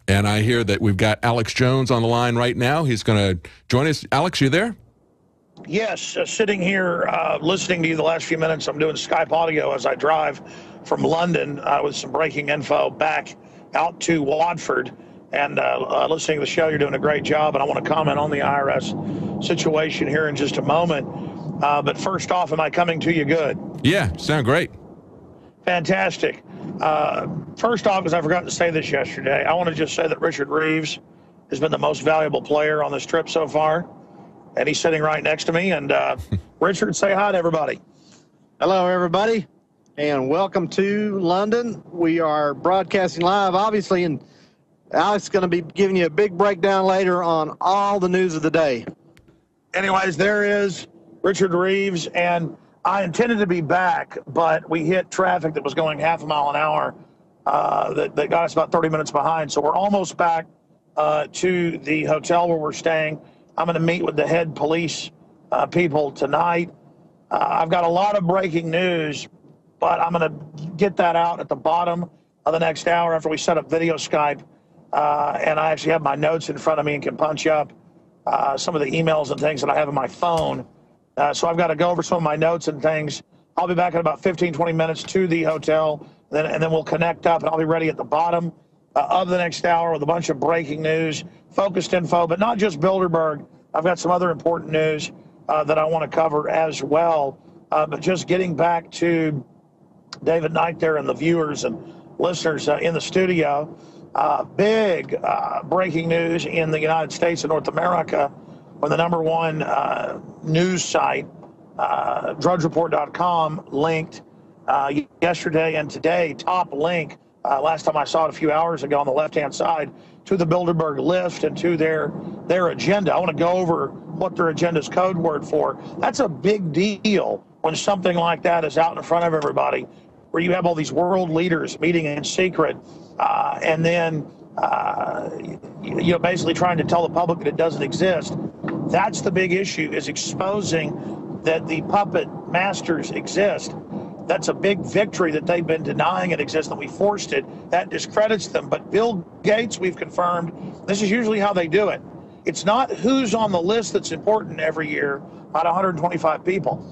And I hear that we've got Alex Jones on the line right now. He's going to join us. Alex, you there? Yes, sitting here listening to you the last few minutes. I'm doing Skype audio as I drive from London with some breaking info back out to Watford. And listening to the show, you're doing a great job. And I want to comment on the IRS situation here in just a moment. But first off, am I coming to you good? Yeah, sound great. Fantastic. First off, because I forgot to say this yesterday, I want to just say that Richard Reeves has been the most valuable player on this trip so far. And he's sitting right next to me. And Richard, say hi to everybody. Hello, everybody, and welcome to London. We are broadcasting live, obviously, and Alex is going to be giving you a big breakdown later on all the news of the day. Anyways, there is Richard Reeves, and I intended to be back, but we hit traffic that was going half a mile an hour that got us about 30 minutes behind. So we're almost back to the hotel where we're staying. I'm going to meet with the head police people tonight. I've got a lot of breaking news, but I'm going to get that out at the bottom of the next hour after we set up video Skype. And I actually have my notes in front of me and can punch up some of the emails and things that I have on my phone. So I've got to go over some of my notes and things. I'll be back in about 15, 20 minutes to the hotel, and then we'll connect up, and I'll be ready at the bottom of the next hour with a bunch of breaking news, focused info, but not just Bilderberg. I've got some other important news that I want to cover as well. But just getting back to David Knight there and the viewers and listeners in the studio, big breaking news in the United States of North America, when the #1 news site, drudgereport.com, linked yesterday and today, top link, last time I saw it a few hours ago on the left-hand side, to the Bilderberg list and to their agenda. I want to go over what their agenda's code word for. That's a big deal when something like that is out in front of everybody, where you have all these world leaders meeting in secret and then basically trying to tell the public that it doesn't exist. That's the big issue, is exposing that the puppet masters exist. That's a big victory that they've been denying it exists, that we forced it. That discredits them. But Bill Gates, we've confirmed, this is usually how they do it. It's not who's on the list that's important every year, about 125 people.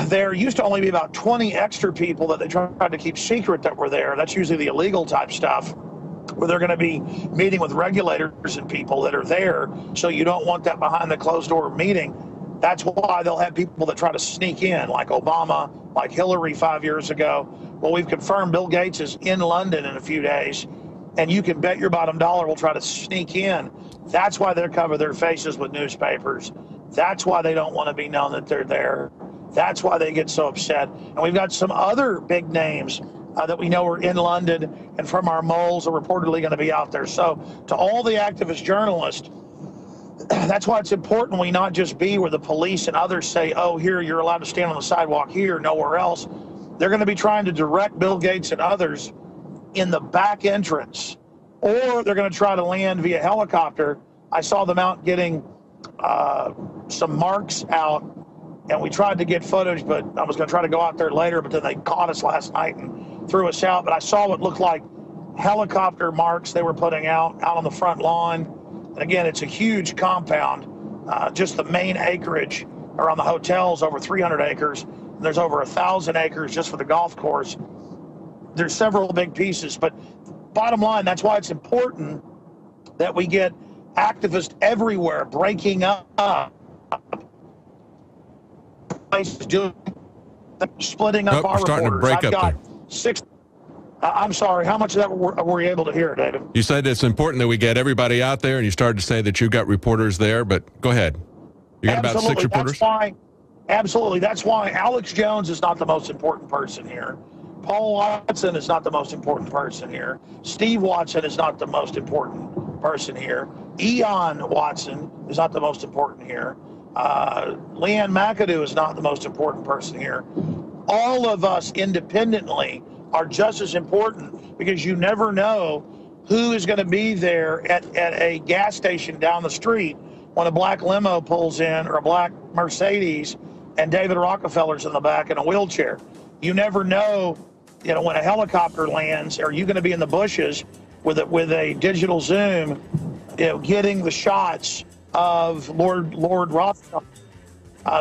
There used to only be about 20 extra people that they tried to keep secret that were there. That's usually the illegal type stuff, where they're going to be meeting with regulators and people that are there, so you don't want that behind the closed door meeting. That's why they'll have people that try to sneak in, like Obama, like Hillary 5 years ago. Well, we've confirmed Bill Gates is in London in a few days, and you can bet your bottom dollar we'll try to sneak in. That's why they cover their faces with newspapers. That's why they don't want to be known that they're there. That's why they get so upset. And we've got some other big names that we know are in London and from our moles are reportedly going to be out there. So to all the activist journalists, that's why it's important we not just be where the police and others say, oh, here you're allowed to stand on the sidewalk here, nowhere else. They're going to be trying to direct Bill Gates and others in the back entrance, or they're going to try to land via helicopter. I saw them out getting some marks out, and we tried to get footage, but I was going to try to go out there later, but then they caught us last night and threw us out. But I saw what looked like helicopter marks they were putting out on the front lawn. And again, it's a huge compound. Just the main acreage around the hotel's over 300 acres. And there's over 1,000 acres just for the golf course. There's several big pieces, but bottom line, that's why it's important that we get activists everywhere breaking up. Places doing, splitting up our starting reporters. to break I've got there. 6. I'm sorry, how much of that were you able to hear, David? You said it's important that we get everybody out there, and you started to say that you've got reporters there, but go ahead. You got about 6 reporters? Absolutely. That's why Alex Jones is not the most important person here. Paul Watson is not the most important person here. Steve Watson is not the most important person here. Eon Watson is not the most important here. Leanne McAdoo is not the most important person here. All of us independently are just as important, because you never know who is going to be there at a gas station down the street when a black limo pulls in, or a black Mercedes, and David Rockefeller's in the back in a wheelchair. You never know, when a helicopter lands, are you going to be in the bushes with a digital zoom, getting the shots of Lord Rothschild.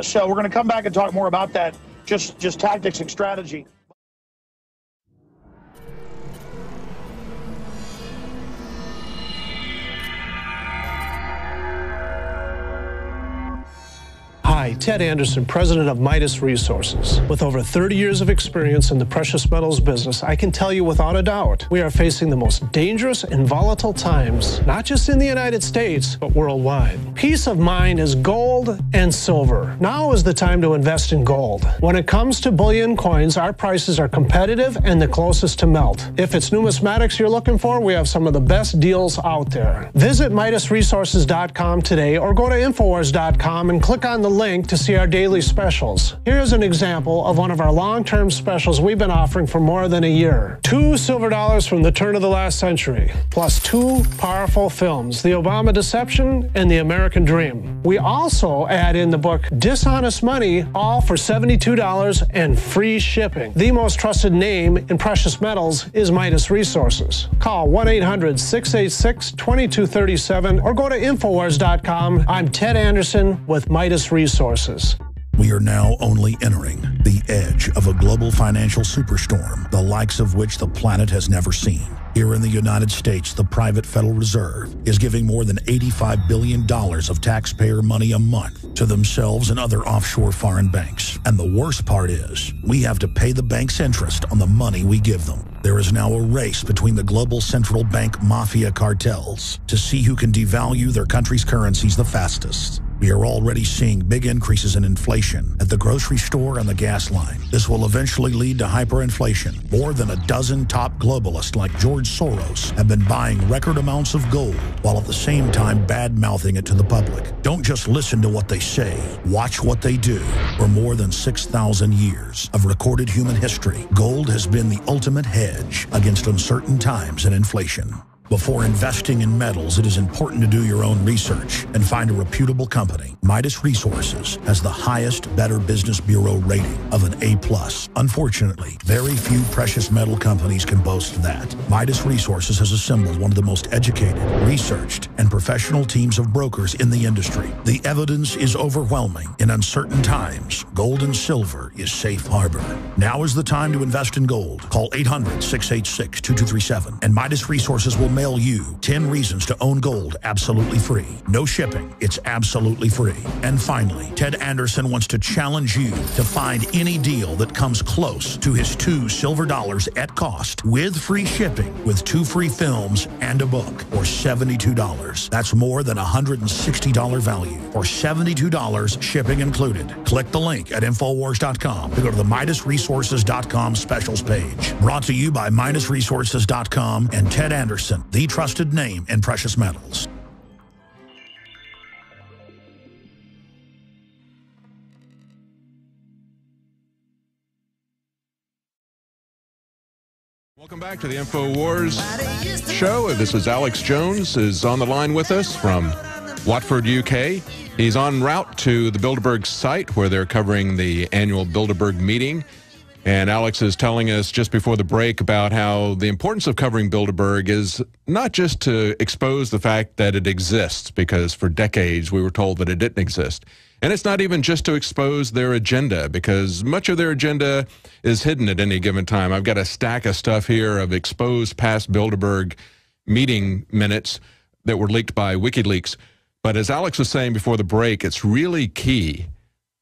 So we're going to come back and talk more about that, just tactics and strategy. Hi, Ted Anderson, president of Midas Resources. With over 30 years of experience in the precious metals business, I can tell you without a doubt, we are facing the most dangerous and volatile times, not just in the United States, but worldwide. Peace of mind is gold and silver. Now is the time to invest in gold. When it comes to bullion coins, our prices are competitive and the closest to melt. If it's numismatics you're looking for, we have some of the best deals out there. Visit MidasResources.com today or go to Infowars.com and click on the link to see our daily specials. Here's an example of one of our long-term specials we've been offering for more than a year. 2 silver dollars from the turn of the last century, plus 2 powerful films, The Obama Deception and The American Dream. We also add in the book Dishonest Money, all for $72 and free shipping. The most trusted name in precious metals is Midas Resources. Call 1-800-686-2237 or go to Infowars.com. I'm Ted Anderson with Midas Resources. We are now only entering the edge of a global financial superstorm, the likes of which the planet has never seen. Here in the United States, the private Federal Reserve is giving more than $85 billion of taxpayer money a month to themselves and other offshore foreign banks. And the worst part is, we have to pay the bank's interest on the money we give them. There is now a race between the global central bank mafia cartels to see who can devalue their country's currencies the fastest. We are already seeing big increases in inflation at the grocery store and the gas line. This will eventually lead to hyperinflation. More than a dozen top globalists like George Soros have been buying record amounts of gold while at the same time bad-mouthing it to the public. Don't just listen to what they say. Watch what they do. For more than 6,000 years of recorded human history, gold has been the ultimate hedge against uncertain times and inflation. Before investing in metals, it is important to do your own research and find a reputable company. Midas Resources has the highest Better Business Bureau rating of an A+. Unfortunately, very few precious metal companies can boast that. Midas Resources has assembled one of the most educated, researched, and professional teams of brokers in the industry. The evidence is overwhelming. In uncertain times, gold and silver is safe harbor. Now is the time to invest in gold. Call 800-686-2237 and Midas Resources will mail you 10 reasons to own gold absolutely free. No shipping. It's absolutely free. And finally, Ted Anderson wants to challenge you to find any deal that comes close to his 2 silver dollars at cost with free shipping with 2 free films and a book for $72. That's more than $160 value for $72 shipping included. Click the link at Infowars.com to go to the MidasResources.com specials page. Brought to you by MidasResources.com and Ted Anderson, the trusted name in precious metals. Welcome back to the InfoWars show. This is Alex Jones is on the line with us from Watford, UK. He's en route to the Bilderberg site where they're covering the annual Bilderberg meeting. And Alex is telling us just before the break about how the importance of covering Bilderberg is not just to expose the fact that it exists, because for decades we were told that it didn't exist. And it's not even just to expose their agenda, because much of their agenda is hidden at any given time. I've got a stack of stuff here of exposed past Bilderberg meeting minutes that were leaked by WikiLeaks. But as Alex was saying before the break, it's really key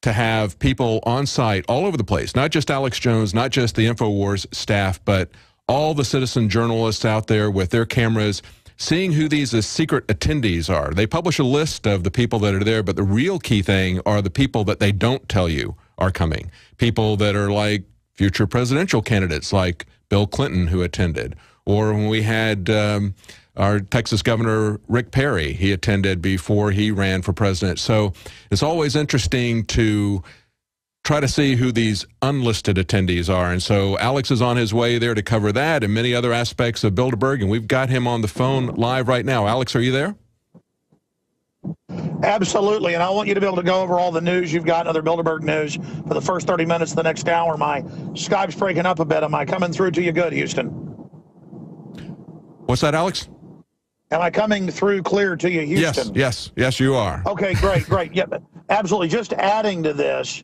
to have people on site all over the place, not just Alex Jones, not just the InfoWars staff, but all the citizen journalists out there with their cameras, seeing who these secret attendees are. They publish a list of the people that are there, but the real key thing are the people that they don't tell you are coming. People that are like future presidential candidates, like Bill Clinton, who attended. Or when we had our Texas Governor Rick Perry, he attended before he ran for president. So it's always interesting to try to see who these unlisted attendees are. And so Alex is on his way there to cover that and many other aspects of Bilderberg, and we've got him on the phone live right now. Alex, are you there? Absolutely, and I want you to be able to go over all the news you've got, other Bilderberg news, for the first 30 minutes of the next hour. My Skype's breaking up a bit. Am I coming through to you good, Houston? What's that, Alex? Am I coming through clear to you, Houston? Yes, you are. Okay, great. Yeah, absolutely. Just adding to this,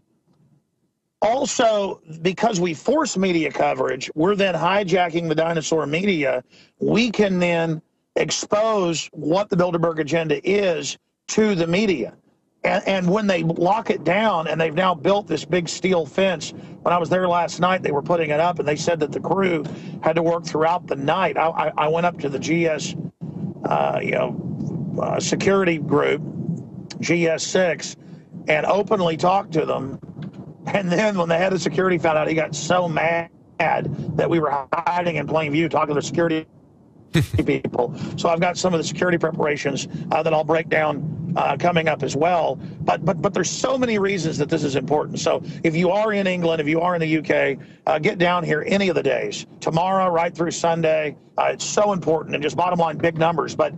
also, because we force media coverage, we're then hijacking the dinosaur media. We can then expose what the Bilderberg agenda is to the media. And when they lock it down, and they've now built this big steel fence. When I was there last night, they were putting it up, and they said that the crew had to work throughout the night. I went up to the GS, security group, GS6, and openly talked to them. And then when the head of security found out, he got so mad that we were hiding in plain view, talking to the security people. So I've got some of the security preparations that I'll break down coming up as well. But there's so many reasons that this is important. So if you are in England, if you are in the UK, get down here any of the days. Tomorrow, right through Sunday. It's so important, and just bottom line, big numbers. But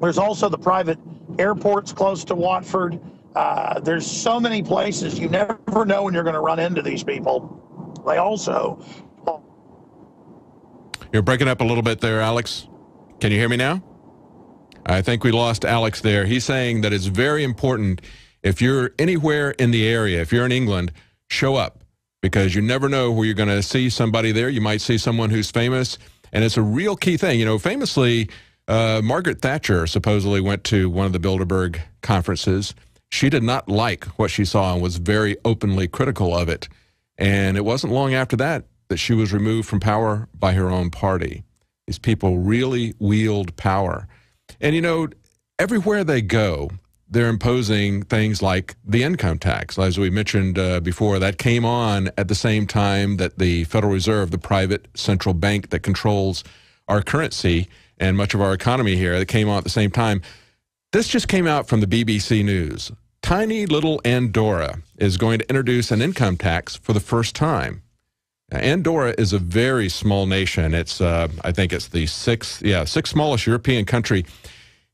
there's also the private airports close to Watford. There's so many places. You never know when you're going to run into these people. They also... You're breaking up a little bit there, Alex. Can you hear me now? I think we lost Alex there. He's saying that it's very important, if you're anywhere in the area, if you're in England, show up, because you never know where you're going to see somebody there. You might see someone who's famous, and it's a real key thing. You know, famously, Margaret Thatcher supposedly went to one of the Bilderberg conferences. She did not like what she saw and was very openly critical of it. And it wasn't long after that she was removed from power by her own party. These people really wield power. And, you know, everywhere they go, they're imposing things like the income tax. As we mentioned before, that came on at the same time that the Federal Reserve, the private central bank that controls our currency and much of our economy here, that came on at the same time. This just came out from the BBC News. Tiny little Andorra is going to introduce an income tax for the first time. Now, Andorra is a very small nation. It's, I think it's the sixth smallest European country.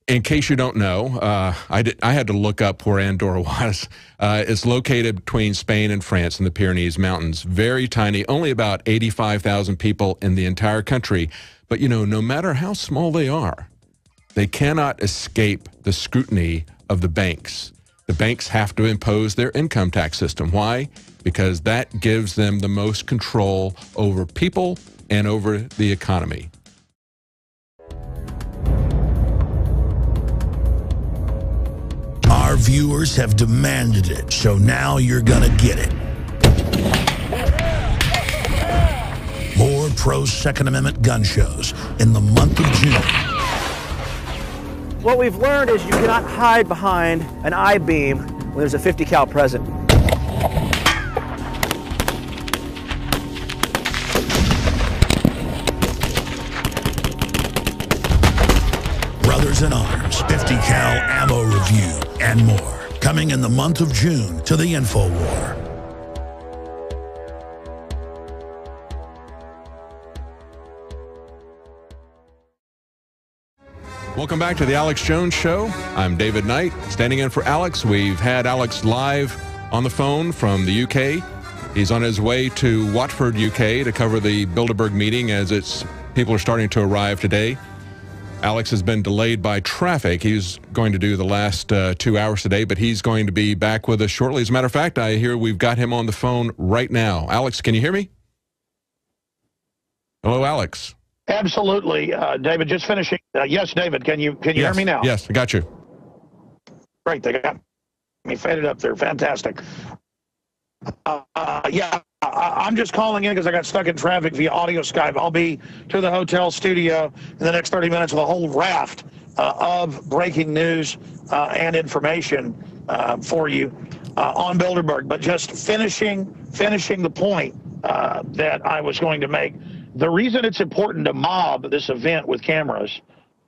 In case you don't know, I had to look up where Andorra was. It's located between Spain and France in the Pyrenees Mountains. Very tiny, only about 85,000 people in the entire country. But, you know, no matter how small they are, they cannot escape the scrutiny of the banks. The banks have to impose their income tax system. Why? Because that gives them the most control over people and over the economy. Our viewers have demanded it, so now you're gonna get it. More pro-Second Amendment gun shows in the month of June. What we've learned is you cannot hide behind an I-beam when there's a 50 cal present. Brothers in Arms, 50 cal ammo review, and more. Coming in the month of June to the InfoWar. Welcome back to the Alex Jones Show. I'm David Knight, standing in for Alex. We've had Alex live on the phone from the UK. He's on his way to Watford, UK to cover the Bilderberg meeting as people are starting to arrive today. Alex has been delayed by traffic. He's going to do the last 2 hours today, but he's going to be back with us shortly. As a matter of fact, I hear we've got him on the phone right now. Alex, can you hear me? Hello, Alex. Absolutely, David. Just finishing. Yes, David. Can you hear me now? Yes, I got you. Great. They got me faded up there. Fantastic. Yeah, I'm just calling in because I got stuck in traffic via audio Skype. I'll be to the hotel studio in the next 30 minutes with a whole raft of breaking news and information for you on Bilderberg. But just finishing the point that I was going to make. The reason it's important to mob this event with cameras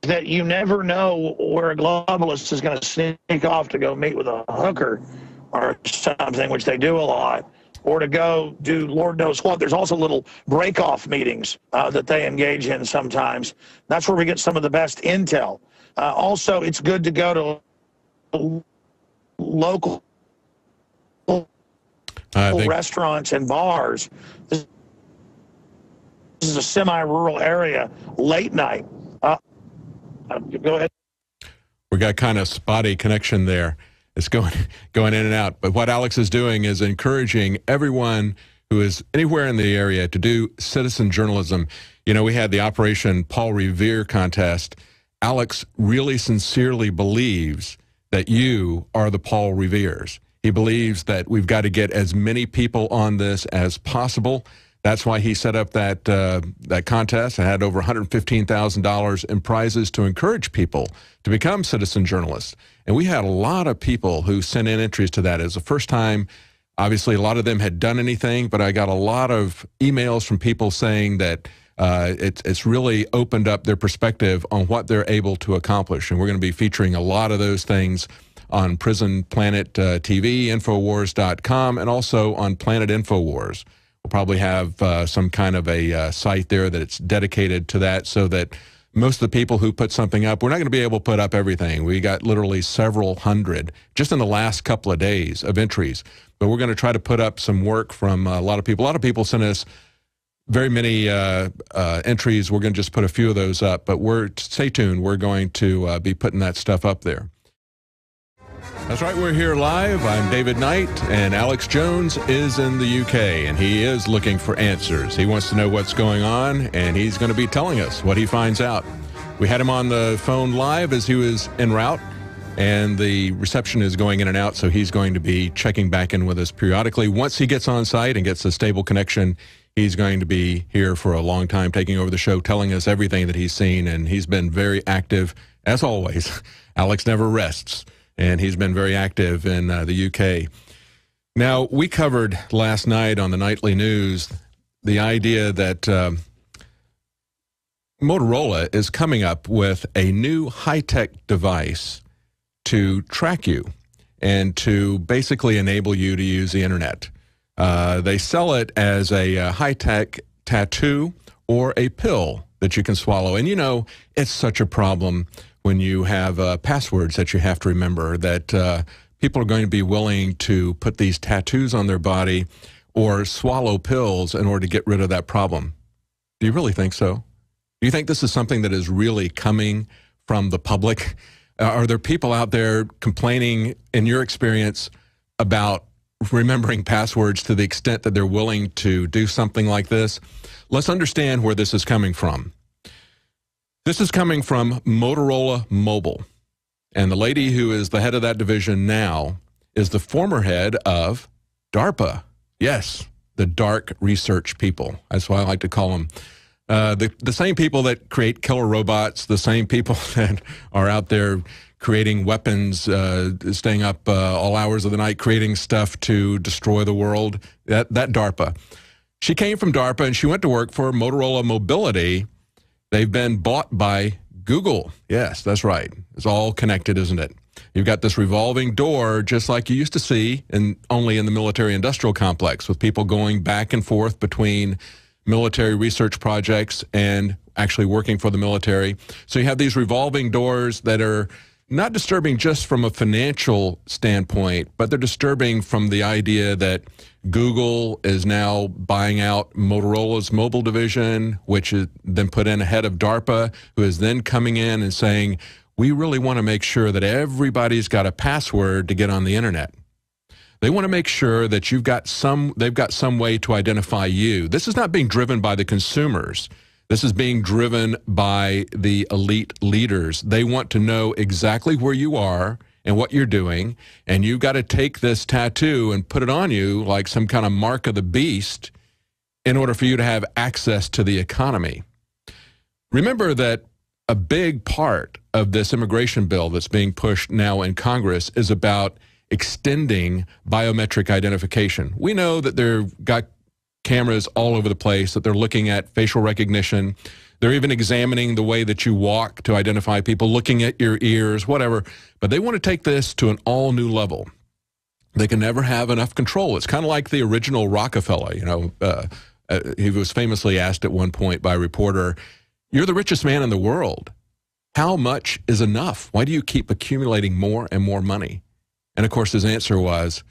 is that you never know where a globalist is going to sneak off to go meet with a hooker or something, which they do a lot, or to go do Lord knows what. There's also little break-off meetings that they engage in sometimes. That's where we get some of the best intel. Also, it's good to go to local restaurants and bars. This is a semi-rural area, late night. Go ahead. We got kind of spotty connection there. It's going in and out. But what Alex is doing is encouraging everyone who is anywhere in the area to do citizen journalism. You know, we had the Operation Paul Revere contest. Alex really sincerely believes that you are the Paul Reveres. He believes that we've got to get as many people on this as possible. That's why he set up that contest. It had over $115,000 in prizes to encourage people to become citizen journalists. And we had a lot of people who sent in entries to that. It was the first time, obviously, a lot of them had done anything, but I got a lot of emails from people saying that it's really opened up their perspective on what they're able to accomplish. And we're going to be featuring a lot of those things on Prison Planet TV, Infowars.com, and also on Planet Infowars. We'll probably have some kind of a site there that it's dedicated to that, so that most of the people who put something up, we're not going to be able to put up everything. We got literally several hundred just in the last couple of days of entries. But we're going to try to put up some work from a lot of people. A lot of people sent us very many entries. We're going to just put a few of those up. But stay tuned. We're going to be putting that stuff up there. That's right, we're here live. I'm David Knight, and Alex Jones is in the UK, and he is looking for answers. He wants to know what's going on, and he's going to be telling us what he finds out. We had him on the phone live as he was en route, and the reception is going in and out, so he's going to be checking back in with us periodically. Once he gets on site and gets a stable connection, he's going to be here for a long time, taking over the show, telling us everything that he's seen, and he's been very active, as always. Alex never rests. And he's been very active in the UK. Now, we covered last night on the nightly news the idea that Motorola is coming up with a new high-tech device to track you and to basically enable you to use the internet. They sell it as a high-tech tattoo or a pill that you can swallow. And, you know, it's such a problem when you have passwords that you have to remember, that people are going to be willing to put these tattoos on their body or swallow pills in order to get rid of that problem. Do you really think so? Do you think this is something that is really coming from the public? Are there people out there complaining, in your experience, about remembering passwords to the extent that they're willing to do something like this? Let's understand where this is coming from. This is coming from Motorola Mobile, and the lady who is the head of that division now is the former head of DARPA. Yes, the dark research people. That's why I like to call them. The same people that create killer robots, the same people that are out there creating weapons, staying up all hours of the night, creating stuff to destroy the world, that DARPA. She came from DARPA, and she went to work for Motorola Mobility. They've been bought by Google. Yes, that's right. It's all connected, isn't it? You've got this revolving door, just like you used to see only in the military-industrial complex, with people going back and forth between military research projects and actually working for the military. So you have these revolving doors that are not disturbing just from a financial standpoint, but they're disturbing from the idea that Google is now buying out Motorola's mobile division, which is then put in ahead of DARPA, who is then coming in and saying, we really want to make sure that everybody's got a password to get on the internet. They want to make sure that they've got some way to identify you. This is not being driven by the consumers. This is being driven by the elite leaders. They want to know exactly where you are and what you're doing, and you've got to take this tattoo and put it on you like some kind of mark of the beast in order for you to have access to the economy. Remember that a big part of this immigration bill that's being pushed now in Congress is about extending biometric identification. We know that they've got cameras all over the place, that they're looking at facial recognition. They're even examining the way that you walk to identify people, looking at your ears, whatever. But they want to take this to an all-new level. They can never have enough control. It's kind of like the original Rockefeller. You know, he was famously asked at one point by a reporter, "You're the richest man in the world. How much is enough? Why do you keep accumulating more and more money?" And, of course, his answer was,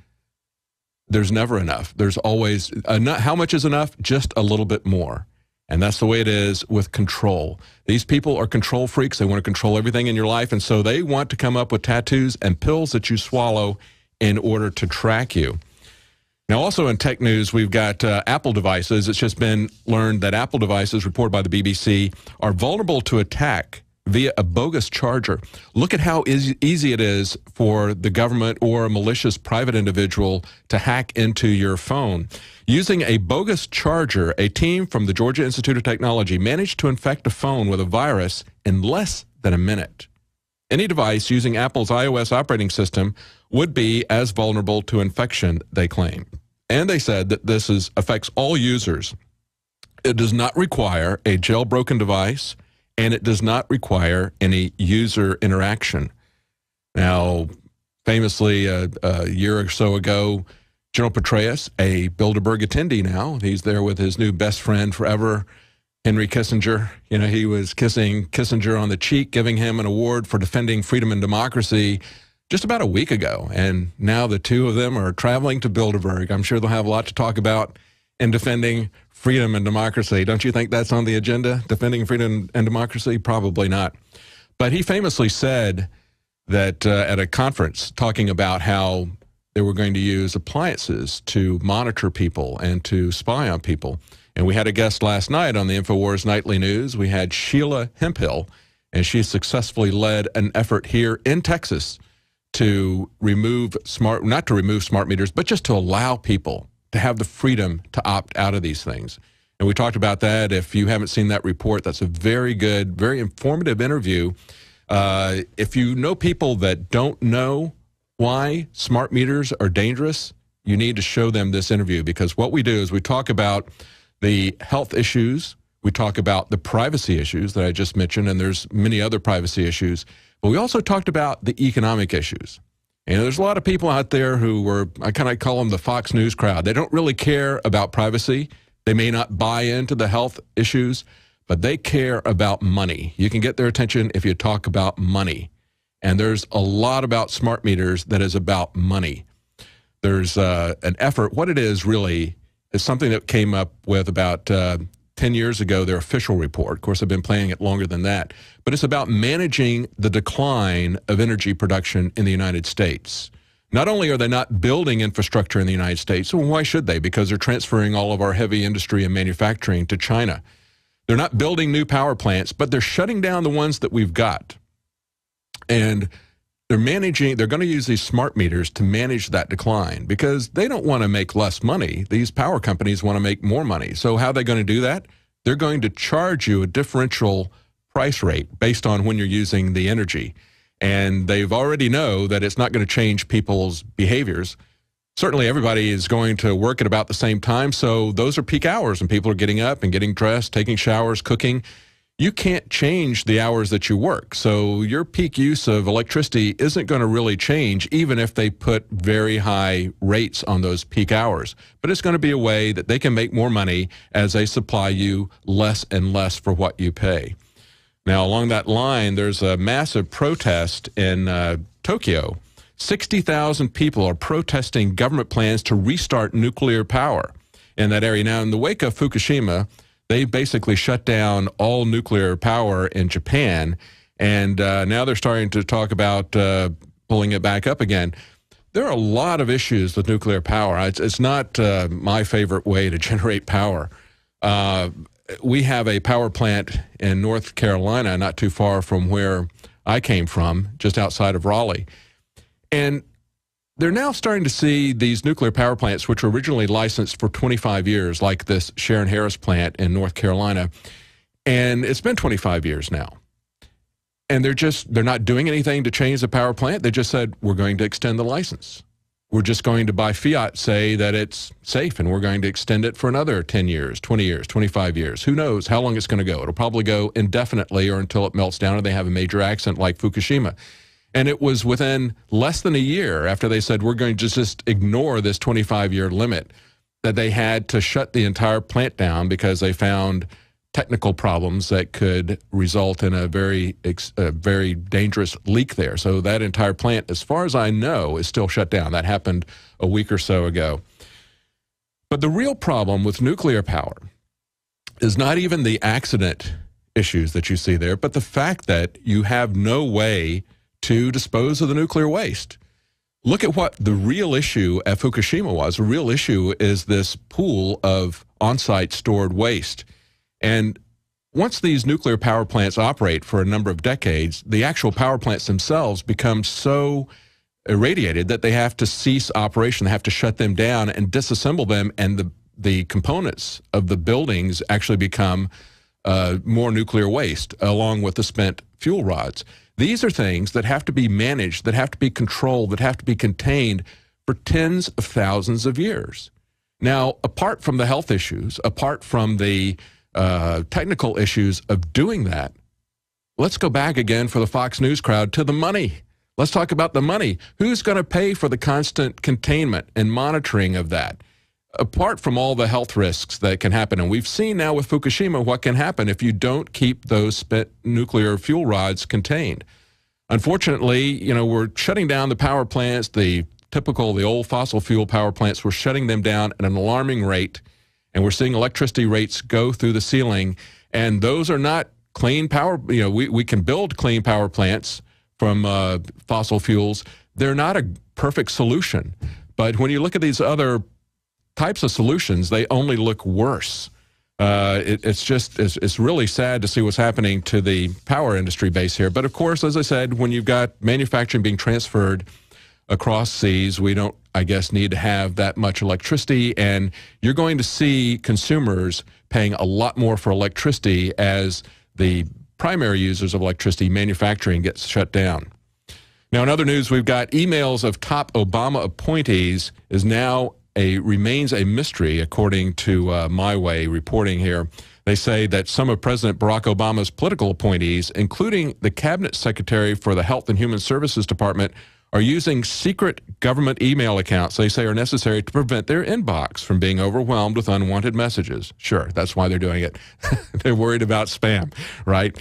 there's never enough. There's always enough. How much is enough? Just a little bit more. And that's the way it is with control. These people are control freaks. They want to control everything in your life. And so they want to come up with tattoos and pills that you swallow in order to track you. Now, also in tech news, we've got Apple devices. It's just been learned that Apple devices, reported by the BBC, are vulnerable to attack via a bogus charger. Look at how easy it is for the government or a malicious private individual to hack into your phone. Using a bogus charger, a team from the Georgia Institute of Technology managed to infect a phone with a virus in less than a minute. Any device using Apple's iOS operating system would be as vulnerable to infection, they claim. And they said that this affects all users. It does not require a jailbroken device, and it does not require any user interaction. Now, famously, a year or so ago, General Petraeus, a Bilderberg attendee now, he's there with his new best friend forever, Henry Kissinger. You know, he was kissing Kissinger on the cheek, giving him an award for defending freedom and democracy just about a week ago. And now the two of them are traveling to Bilderberg. I'm sure they'll have a lot to talk about in defending freedom and democracy. Don't you think that's on the agenda, defending freedom and democracy? Probably not. But he famously said that at a conference, talking about how they were going to use appliances to monitor people and to spy on people. And we had a guest last night on the InfoWars Nightly News. We had Sheila Hemphill, and she successfully led an effort here in Texas to remove not to remove smart meters, but just to allow people to have the freedom to opt out of these things. And we talked about that. If you haven't seen that report, that's a very good, very informative interview. If you know people that don't know why smart meters are dangerous, you need to show them this interview, because what we do is we talk about the health issues, we talk about the privacy issues that I just mentioned, and there's many other privacy issues, but we also talked about the economic issues. And there's a lot of people out there who were, I kind of call them the Fox News crowd. They don't really care about privacy. They may not buy into the health issues, but they care about money. You can get their attention if you talk about money. And there's a lot about smart meters that is about money. There's an effort. What it is really is something that came up with about 10 years ago, their official report. Of course, I've been playing it longer than that. But it's about managing the decline of energy production in the United States. Not only are they not building infrastructure in the United States, well, why should they? Because they're transferring all of our heavy industry and manufacturing to China. They're not building new power plants, but they're shutting down the ones that we've got. And they're going to use these smart meters to manage that decline, because they don't want to make less money. These power companies want to make more money. So how are they going to do that? They're going to charge you a differential price rate based on when you're using the energy. And they've already know that it's not going to change people's behaviors. Certainly everybody is going to work at about the same time. So those are peak hours, and people are getting up and getting dressed, taking showers, cooking. You can't change the hours that you work. So your peak use of electricity isn't going to really change, even if they put very high rates on those peak hours. But it's going to be a way that they can make more money as they supply you less and less for what you pay. Now, along that line, there's a massive protest in Tokyo. 60,000 people are protesting government plans to restart nuclear power in that area. Now, in the wake of Fukushima, they basically shut down all nuclear power in Japan, and now they're starting to talk about pulling it back up again. There are a lot of issues with nuclear power. It's not my favorite way to generate power. We have a power plant in North Carolina, not too far from where I came from, just outside of Raleigh. And they're now starting to see these nuclear power plants, which were originally licensed for 25 years, like this Sharon Harris plant in North Carolina. And it's been 25 years now. And they're not doing anything to change the power plant. They just said, we're going to extend the license. We're just going to, by fiat, say that it's safe, and we're going to extend it for another 10 years, 20 years, 25 years. Who knows how long it's going to go? It'll probably go indefinitely, or until it melts down or they have a major accident like Fukushima. And it was within less than a year after they said, we're going to just ignore this 25-year limit, that they had to shut the entire plant down because they found technical problems that could result in a very dangerous leak there. So that entire plant, as far as I know, is still shut down. That happened a week or so ago. But the real problem with nuclear power is not even the accident issues that you see there, but the fact that you have no way to dispose of the nuclear waste. Look at what the real issue at Fukushima was. The real issue is this pool of on-site stored waste. And once these nuclear power plants operate for a number of decades, the actual power plants themselves become so irradiated that they have to cease operation. They have to shut them down and disassemble them, and the components of the buildings actually become more nuclear waste, along with the spent fuel rods. These are things that have to be managed, that have to be controlled, that have to be contained for tens of thousands of years. Now, apart from the health issues, apart from the technical issues of doing that, let's go back again for the Fox News crowd to the money. Let's talk about the money. Who's going to pay for the constant containment and monitoring of that? Apart from all the health risks that can happen, and we've seen now with Fukushima what can happen if you don't keep those spent nuclear fuel rods contained. Unfortunately, you know, we're shutting down the power plants, the old fossil fuel power plants. We're shutting them down at an alarming rate, and we're seeing electricity rates go through the ceiling, and those are not clean power. You know, we can build clean power plants from fossil fuels. They're not a perfect solution, but when you look at these other types of solutions, they only look worse. It's really sad to see what's happening to the power industry base here. But of course, as I said, when you've got manufacturing being transferred across seas, we don't, I guess, need to have that much electricity, and you're going to see consumers paying a lot more for electricity as the primary users of electricity, manufacturing, gets shut down. Now, in other news, we've got emails of top Obama appointees remains a mystery, according to My Way reporting here. They say that some of President Barack Obama's political appointees, including the Cabinet Secretary for the Health and Human Services Department, are using secret government email accounts they say are necessary to prevent their inbox from being overwhelmed with unwanted messages. Sure, that's why they're doing it. They're worried about spam, right?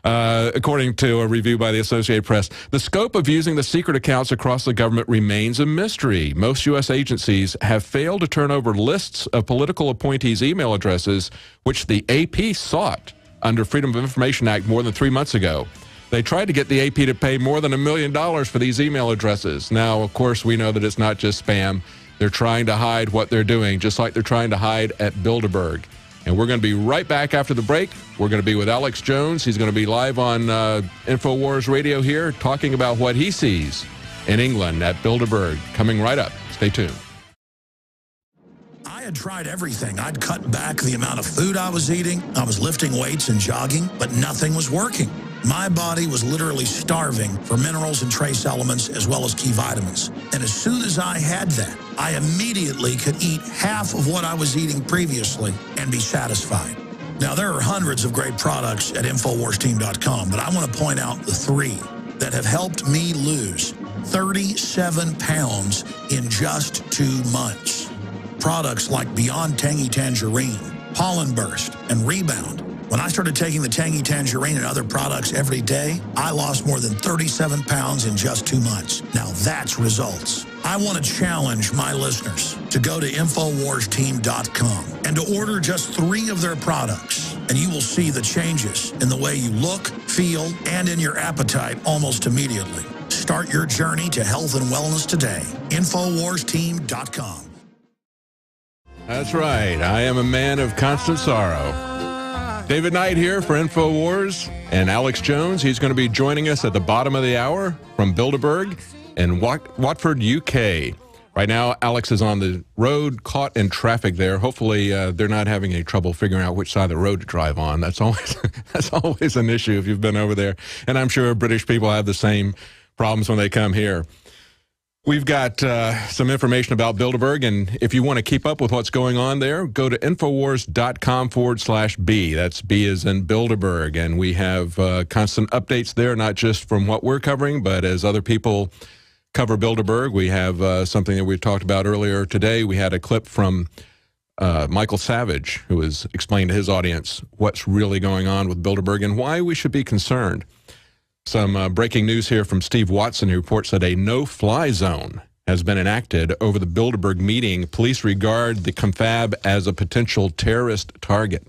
According to a review by the Associated Press, the scope of using the secret accounts across the government remains a mystery. Most U.S. agencies have failed to turn over lists of political appointees' email addresses, which the AP sought under Freedom of Information Act more than 3 months ago. They tried to get the AP to pay more than $1 million for these email addresses. Now, of course, we know that it's not just spam. They're trying to hide what they're doing, just like they're trying to hide at Bilderberg. And we're going to be right back after the break. We're going to be with Alex Jones. He's going to be live on InfoWars Radio here, talking about what he sees in England at Bilderberg. Coming right up. Stay tuned. I had tried everything. I'd cut back the amount of food I was eating. I was lifting weights and jogging, but nothing was working. My body was literally starving for minerals and trace elements as well as key vitamins. And as soon as I had that, I immediately could eat half of what I was eating previously and be satisfied. Now, there are hundreds of great products at InfoWarsTeam.com, but I want to point out the 3 that have helped me lose 37 pounds in just 2 months. Products like Beyond Tangy Tangerine, Pollen Burst, and Rebound. When I started taking the Tangy Tangerine and other products every day, I lost more than 37 pounds in just 2 months. Now that's results. I want to challenge my listeners to go to InfoWarsTeam.com and to order just 3 of their products, and you will see the changes in the way you look, feel, and in your appetite almost immediately. Start your journey to health and wellness today. InfoWarsTeam.com. That's right. I am a man of constant sorrow. David Knight here for InfoWars, and Alex Jones. He's going to be joining us at the bottom of the hour from Bilderberg in Watford, UK. Right now, Alex is on the road, caught in traffic there. Hopefully, they're not having any trouble figuring out which side of the road to drive on. That's always an issue if you've been over there. And I'm sure British people have the same problems when they come here. We've got some information about Bilderberg, and if you want to keep up with what's going on there, go to Infowars.com/B. That's B as in Bilderberg, and we have constant updates there, not just from what we're covering, but as other people cover Bilderberg. We have something that we talked about earlier today. We had a clip from Michael Savage, who was explaining to his audience what's really going on with Bilderberg and why we should be concerned. Some breaking news here from Steve Watson, who reports that a no-fly zone has been enacted over the Bilderberg meeting. Police regard the confab as a potential terrorist target.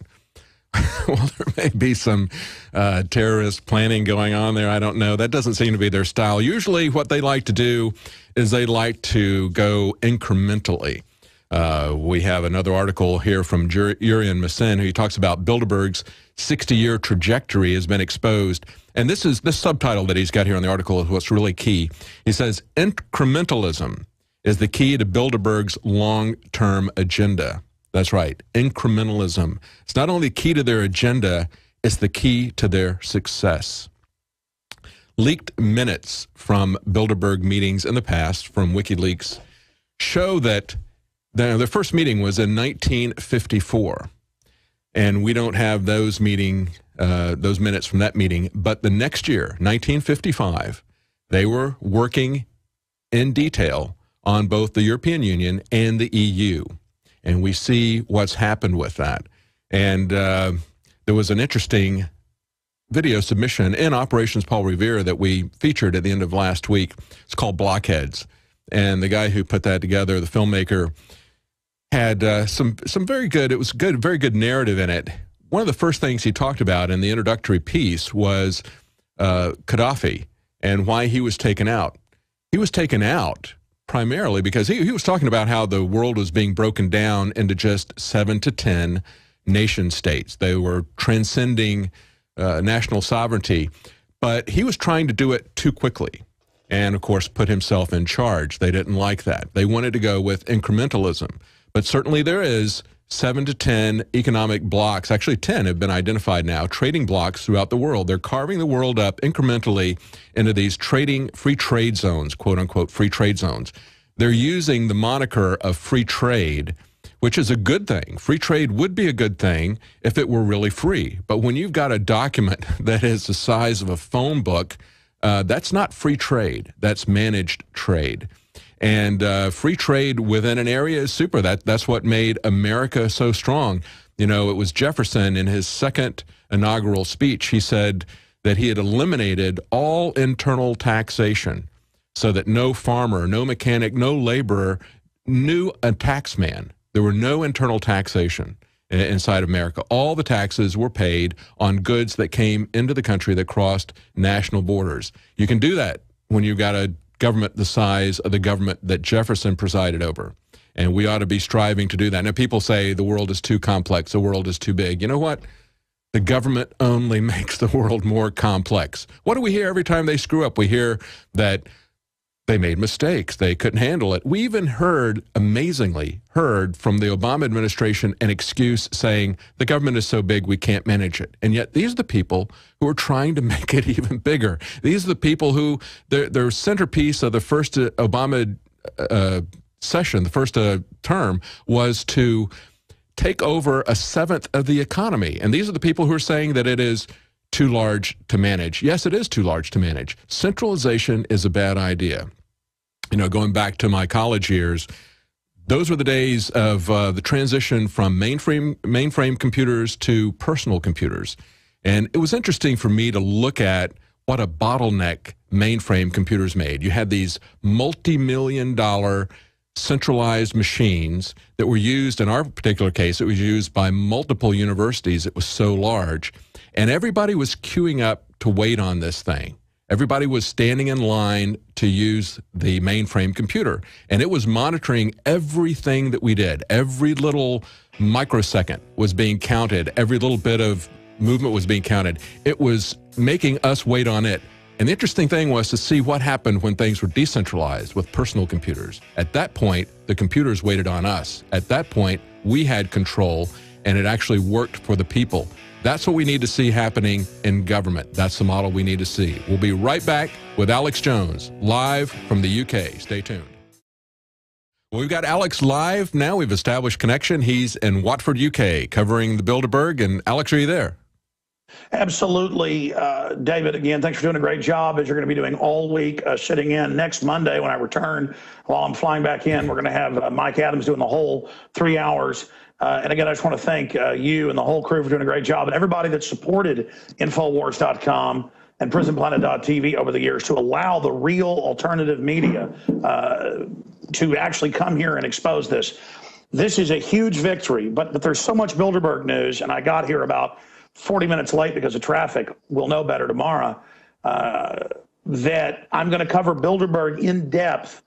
Well, there may be some terrorist planning going on there. I don't know. That doesn't seem to be their style. Usually what they like to do is they like to go incrementally. We have another article here from Urian Masin, who talks about Bilderberg's 60-year trajectory has been exposed. And this subtitle that he's got here on the article is what's really key. He says, incrementalism is the key to Bilderberg's long-term agenda. That's right, incrementalism. It's not only key to their agenda, it's the key to their success. Leaked minutes from Bilderberg meetings in the past from WikiLeaks show that the first meeting was in 1954, and we don't have those minutes from that meeting. But the next year, 1955, they were working in detail on both the European Union and the EU. And we see what's happened with that. And there was an interesting video submission in Operations Paul Revere that we featured at the end of last week. It's called Blockheads. And the guy who put that together, the filmmaker, had some very good, it was good, very good narrative in it. One of the first things he talked about in the introductory piece was Gaddafi and why he was taken out. He was taken out primarily because he was talking about how the world was being broken down into just 7 to 10 nation states. They were transcending national sovereignty, but he was trying to do it too quickly and, of course, put himself in charge. They didn't like that. They wanted to go with incrementalism. But certainly there is 7 to 10 economic blocks, actually 10 have been identified now, trading blocks throughout the world. They're carving the world up incrementally into these free trade zones, quote unquote, free trade zones. They're using the moniker of free trade, which is a good thing. Free trade would be a good thing if it were really free. But when you've got a document that is the size of a phone book, that's not free trade. That's managed trade. And free trade within an area is super. That's what made America so strong. You know, it was Jefferson in his second inaugural speech. He said that he had eliminated all internal taxation so that no farmer, no mechanic, no laborer knew a taxman. There were no internal taxation inside America. All the taxes were paid on goods that came into the country that crossed national borders. You can do that when you've got a government the size of the government that Jefferson presided over. And we ought to be striving to do that. Now, people say the world is too complex, the world is too big. You know what? The government only makes the world more complex. What do we hear every time they screw up? We hear that they made mistakes, they couldn't handle it. We even amazingly heard from the Obama administration an excuse saying the government is so big we can't manage it. And yet these are the people who are trying to make it even bigger. These are the people who, their centerpiece of the first Obama session, the first term, was to take over 1/7 of the economy. And these are the people who are saying that it is too large to manage. Yes, it is too large to manage. Centralization is a bad idea. You know, going back to my college years, those were the days of the transition from mainframe computers to personal computers. And it was interesting for me to look at what a bottleneck mainframe computers made. You had these multi-million-dollar centralized machines that were used, in our particular case, it was used by multiple universities. It was so large. And everybody was queuing up to wait on this thing. Everybody was standing in line to use the mainframe computer. And it was monitoring everything that we did. Every little microsecond was being counted. Every little bit of movement was being counted. It was making us wait on it. And the interesting thing was to see what happened when things were decentralized with personal computers. At that point, the computers waited on us. At that point, we had control, and it actually worked for the people. That's what we need to see happening in government. That's the model we need to see. We'll be right back with Alex Jones, live from the UK. Stay tuned. Well, we've got Alex live now. We've established connection. He's in Watford, UK, covering the Bilderberg. And Alex, are you there? Absolutely, David. Again, thanks for doing a great job, as you're going to be doing all week, sitting in. Next Monday when I return, while I'm flying back in, we're going to have Mike Adams doing the whole 3 hours. And again, I just want to thank you and the whole crew for doing a great job, and everybody that supported Infowars.com and PrisonPlanet.tv over the years to allow the real alternative media to actually come here and expose this. This is a huge victory, but there's so much Bilderberg news, and I got here about 40 minutes late because of traffic. We'll know better tomorrow. That I'm going to cover Bilderberg in depth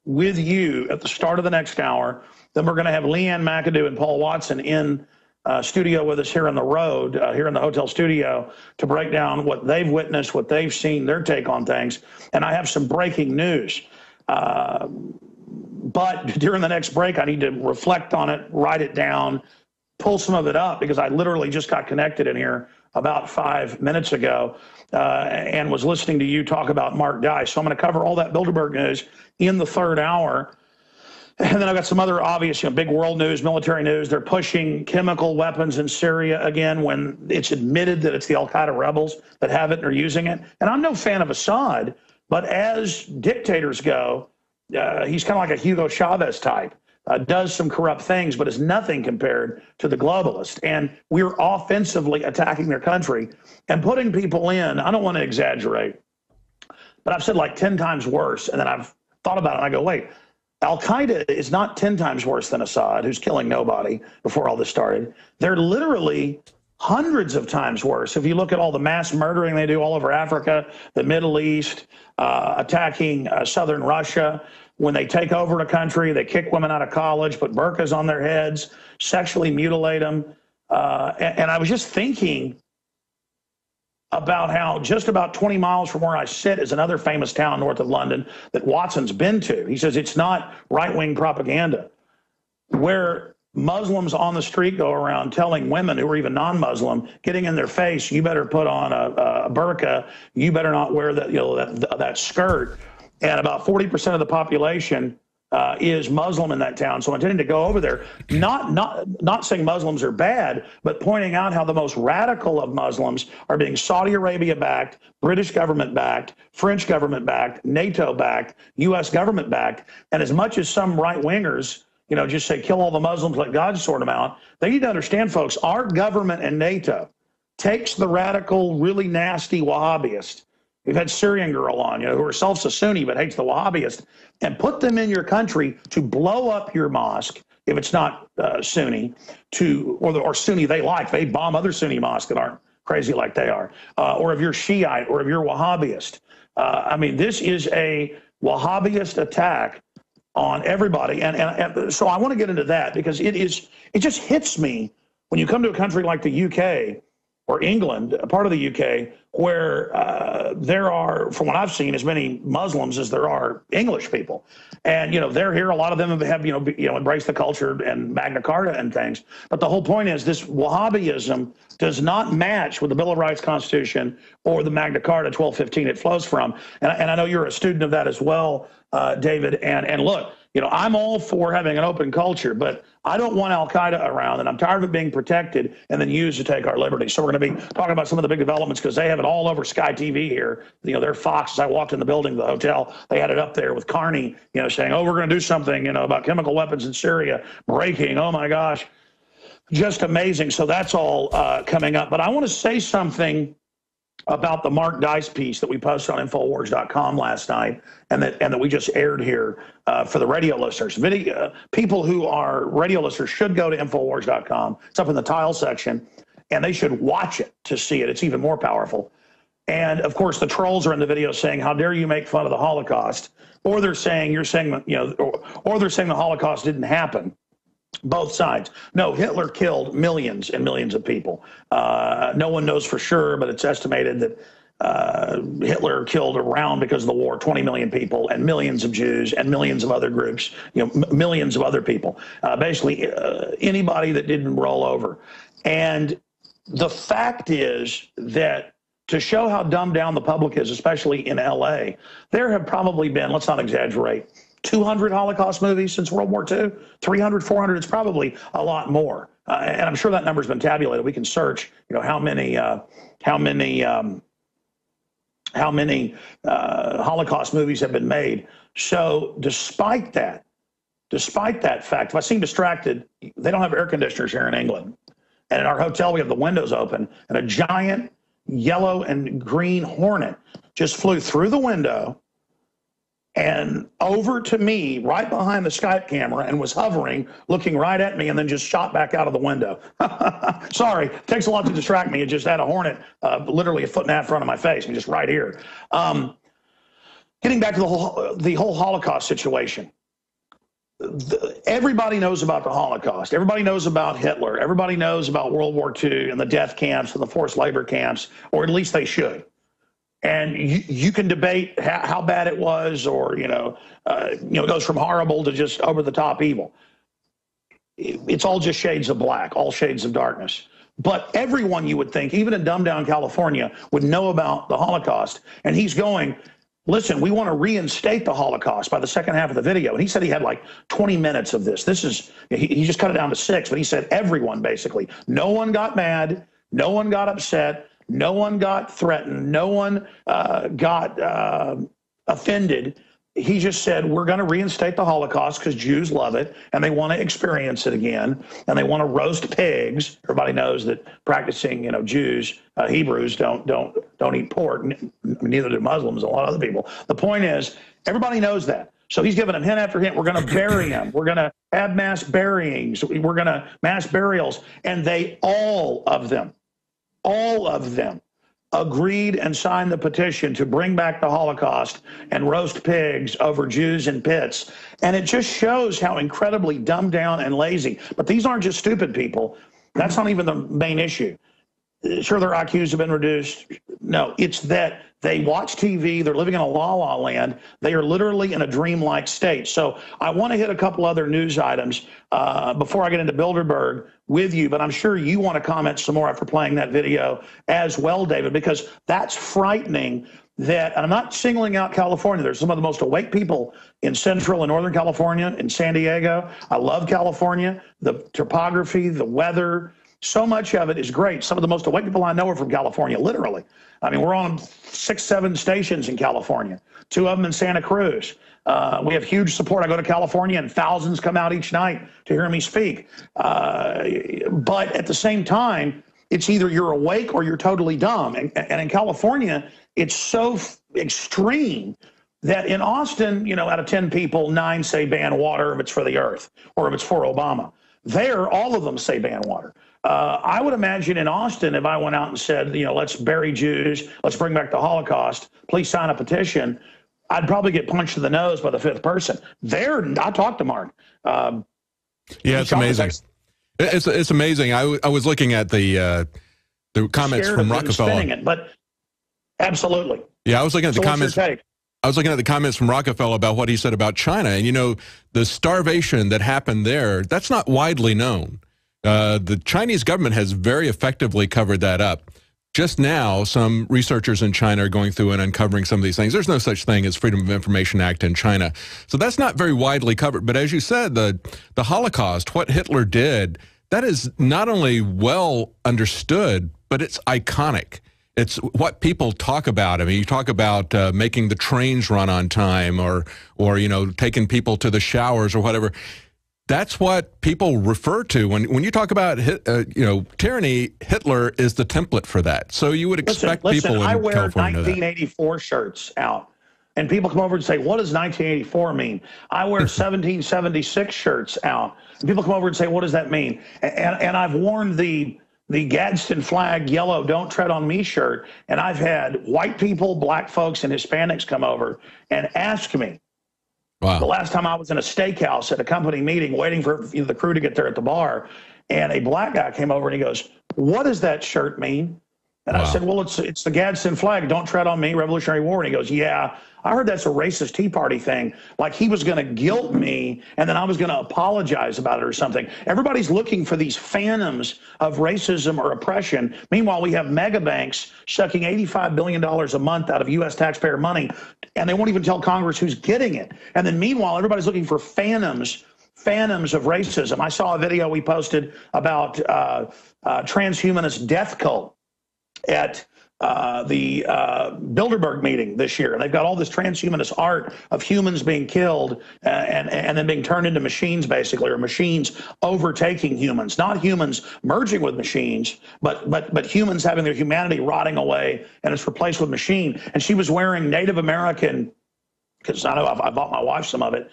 with you at the start of the next hour. Then we're going to have Leanne McAdoo and Paul Watson in studio with us here on the road, here in the hotel studio, to break down what they've witnessed, what they've seen, their take on things. And I have some breaking news. But during the next break, I need to reflect on it, write it down, pull some of it up, because I literally just got connected in here about 5 minutes ago and was listening to you talk about Mark Dice. So I'm going to cover all that Bilderberg news in the third hour. And then I've got some other obvious, big world news, military news. They're pushing chemical weapons in Syria again when it's admitted that it's the al-Qaeda rebels that have it and are using it. And I'm no fan of Assad, but as dictators go, he's kind of like a Hugo Chavez type. Does some corrupt things, but is nothing compared to the globalist. And we're offensively attacking their country and putting people in, I don't want to exaggerate, but I've said like 10 times worse. And then I've thought about it and I go, wait, Al-Qaeda is not 10 times worse than Assad, who's killing nobody before all this started. They're literally hundreds of times worse. If you look at all the mass murdering they do all over Africa, the Middle East, attacking southern Russia. When they take over a country, they kick women out of college, put burqas on their heads, sexually mutilate them. And I was just thinking about how just about 20 miles from where I sit is another famous town north of London that Watson's been to. He says it's not right-wing propaganda, where Muslims on the street go around telling women who are even non-Muslim, getting in their face, you better put on a burqa, you better not wear that skirt. And about 40% of the population is Muslim in that town. So I'm intending to go over there, not saying Muslims are bad, but pointing out how the most radical of Muslims are being Saudi Arabia-backed, British government-backed, French government-backed, NATO-backed, U.S. government-backed. And as much as some right-wingers, just say kill all the Muslims, let God sort them out, they need to understand, folks, our government and NATO takes the radical, really nasty Wahhabists. We've had Syrian girl on, who herself's a Sunni but hates the Wahhabists, and put them in your country to blow up your mosque if it's not Sunni, or Sunni they like. They bomb other Sunni mosques that aren't crazy like they are, or if you're Shiite, or if you're Wahhabist. I mean, this is a Wahhabist attack on everybody, and so I want to get into that because it just hits me when you come to a country like the UK or England, a part of the UK, where there are, from what I've seen, as many Muslims as there are English people. And, they're here. A lot of them have embraced the culture and Magna Carta and things. But the whole point is this Wahhabism does not match with the Bill of Rights, Constitution, or the Magna Carta 1215 it flows from. And I know you're a student of that as well, David. And look, I'm all for having an open culture, but I don't want Al-Qaeda around, and I'm tired of it being protected and then used to take our liberties. So we're going to be talking about some of the big developments because they have it all over Sky TV here. They're Fox. As I walked in the building, the hotel, they had it up there with Carney, saying, oh, we're going to do something, about chemical weapons in Syria, breaking. Oh, my gosh. Just amazing. So that's all coming up. But I want to say something about the Mark Dice piece that we posted on Infowars.com last night and that we just aired here for the radio listeners. People who are radio listeners should go to Infowars.com. It's up in the tile section, and they should watch it to see it. It's even more powerful. And, of course, the trolls are in the video saying, how dare you make fun of the Holocaust? Or they're saying, or they're saying the Holocaust didn't happen. Both sides. No, Hitler killed millions and millions of people. No one knows for sure, but it's estimated that Hitler killed around, because of the war, 20 million people, and millions of Jews and millions of other groups, millions of other people. Basically, anybody that didn't roll over. And the fact is that to show how dumbed down the public is, especially in L.A., there have probably been, let's not exaggerate, 200 Holocaust movies since World War II, 300, 400, it's probably a lot more. And I'm sure that number's been tabulated. We can search, how many Holocaust movies have been made. So despite that fact, if I seem distracted, they don't have air conditioners here in England. And in our hotel, we have the windows open, and a giant yellow and green hornet just flew through the window, and over to me, right behind the Skype camera, and was hovering, looking right at me, and then just shot back out of the window. Sorry, it takes a lot to distract me. It just had a hornet literally a foot and a half in front of my face, and just right here. Getting back to the whole Holocaust situation. Everybody knows about the Holocaust. Everybody knows about Hitler. Everybody knows about World War II and the death camps and the forced labor camps, or at least they should. And you can debate how bad it was, or it goes from horrible to just over the top evil. It's all just shades of black, all shades of darkness. But everyone, you would think, even in dumbed down California, would know about the Holocaust. And he's going, listen, we want to reinstate the Holocaust by the second half of the video. And he said he had like 20 minutes of this. He just cut it down to 6, but he said everyone, basically. No one got mad. No one got upset. No one got threatened. No one got offended. He just said, we're going to reinstate the Holocaust because Jews love it and they want to experience it again, and they want to roast pigs. Everybody knows that practicing, Jews, Hebrews don't eat pork. Neither do Muslims, a lot of other people. The point is, everybody knows that. So he's giving them hint after hint. We're going to bury him. We're going to have mass buryings. We're going to mass burials. And all of them agreed and signed the petition to bring back the Holocaust and roast pigs over Jews in pits. And it just shows how incredibly dumbed down and lazy. But these aren't just stupid people. That's not even the main issue. Sure, their IQs have been reduced. No, it's that they watch TV. They're living in a la-la land. They are literally in a dreamlike state. So I want to hit a couple other news items before I get into Bilderberg with you, but I'm sure you want to comment some more after playing that video as well, David, because that's frightening. And I'm not singling out California. There's some of the most awake people in Central and Northern California, in San Diego. I love California, the topography, the weather. So much of it is great. Some of the most awake people I know are from California, literally. I mean, we're on 6, 7 stations in California, 2 of them in Santa Cruz. We have huge support. I go to California and thousands come out each night to hear me speak. But at the same time, it's either you're awake or you're totally dumb. And in California, it's so extreme that in Austin, out of 10 people, 9 say ban water if it's for the earth or if it's for Obama. There, all of them say ban water. I would imagine in Austin, if I went out and said, let's bury Jews, let's bring back the Holocaust, please sign a petition, I'd probably get punched in the nose by the 5th person. There, I talked to Mark. Yeah, it's amazing. It's amazing. I was looking at the comments from Rockefeller. But absolutely. Yeah, I was looking at the comments. I was looking at the comments from Rockefeller about what he said about China. And, the starvation that happened there, that's not widely known. The Chinese government has very effectively covered that up. Just now, some researchers in China are going through and uncovering some of these things. There's no such thing as Freedom of Information Act in China. So that's not very widely covered. But as you said, the Holocaust, what Hitler did, that is not only well understood, but it's iconic. It's what people talk about. I mean, you talk about making the trains run on time or taking people to the showers or whatever. That's what people refer to when you talk about tyranny. Hitler is the template for that. So you would expect people in California to know that. I wear 1984 shirts out, and people come over and say, "What does 1984 mean?" I wear 1776 shirts out, and people come over and say, "What does that mean?" And I've worn the Gadsden flag yellow "Don't Tread on Me" shirt, and I've had white people, black folks, and Hispanics come over and ask me. Wow. The last time I was in a steakhouse at a company meeting waiting for the crew to get there at the bar, and a black guy came over and he goes, "What does that shirt mean?" And I said, "Well, it's the Gadsden flag, Don't Tread on Me, Revolutionary War." And he goes, "Yeah, I heard that's a racist Tea Party thing." Like he was going to guilt me and then I was going to apologize about it or something. Everybody's looking for these phantoms of racism or oppression. Meanwhile, we have mega banks sucking $85 billion a month out of U.S. taxpayer money, and they won't even tell Congress who's getting it. And then meanwhile, everybody's looking for phantoms of racism. I saw a video we posted about transhumanist death cult at the Bilderberg meeting this year. And they've got all this transhumanist art of humans being killed and then being turned into machines, basically, or machines overtaking humans. Not humans merging with machines, but humans having their humanity rotting away, and it's replaced with machine. And she was wearing Native American because I know I bought my wife some of it,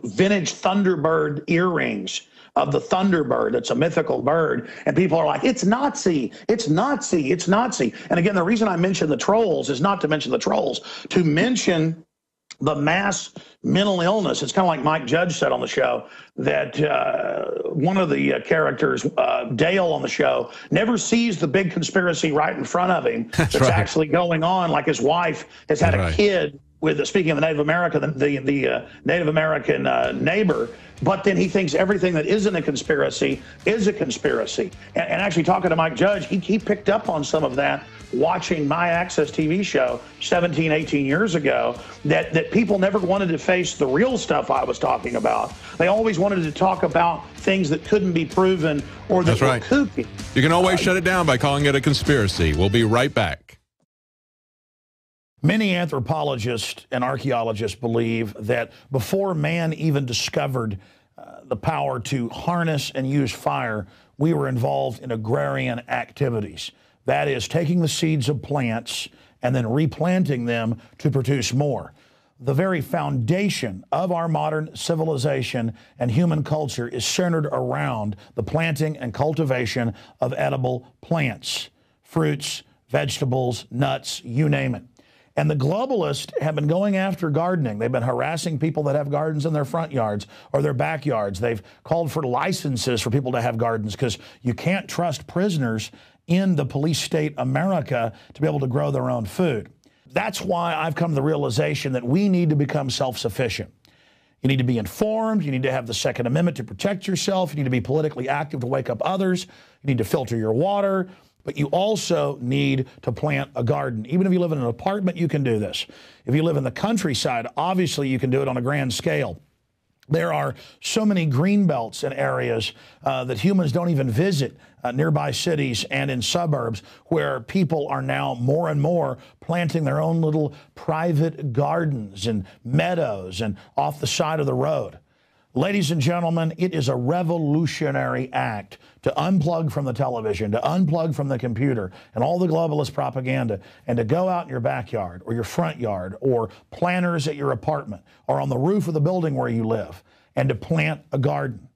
vintage Thunderbird earrings of the Thunderbird. It's a mythical bird. And people are like, it's Nazi, it's Nazi, it's Nazi. And again, the reason I mention the trolls is not to mention the trolls, to mention the mass mental illness. It's kind of like Mike Judge said on the show, that one of the characters, Dale on the show, never sees the big conspiracy right in front of him that's actually going on, like his wife has had a kid with, speaking of the Native American, the Native American neighbor, but then he thinks everything that isn't a conspiracy is a conspiracy. And actually talking to Mike Judge, he picked up on some of that watching my Access TV show 17, 18 years ago, that people never wanted to face the real stuff I was talking about. They always wanted to talk about things that couldn't be proven or that were kooky. You can always shut it down by calling it a conspiracy. We'll be right back. Many anthropologists and archaeologists believe that before man even discovered the power to harness and use fire, we were involved in agrarian activities. That is, taking the seeds of plants and then replanting them to produce more. The very foundation of our modern civilization and human culture is centered around the planting and cultivation of edible plants, fruits, vegetables, nuts, you name it. And the globalists have been going after gardening. They've been harassing people that have gardens in their front yards or their backyards. They've called for licenses for people to have gardens because you can't trust prisoners in the police state America to be able to grow their own food. That's why I've come to the realization that we need to become self-sufficient. You need to be informed. You need to have the Second Amendment to protect yourself. You need to be politically active to wake up others. You need to filter your water. But you also need to plant a garden. Even if you live in an apartment, you can do this. If you live in the countryside, obviously you can do it on a grand scale. There are so many green belts in areas that humans don't even visit, nearby cities and in suburbs, where people are now more and more planting their own little private gardens and meadows and off the side of the road. Ladies and gentlemen, it is a revolutionary act to unplug from the television, to unplug from the computer and all the globalist propaganda, and to go out in your backyard or your front yard or planters at your apartment or on the roof of the building where you live, and to plant a garden.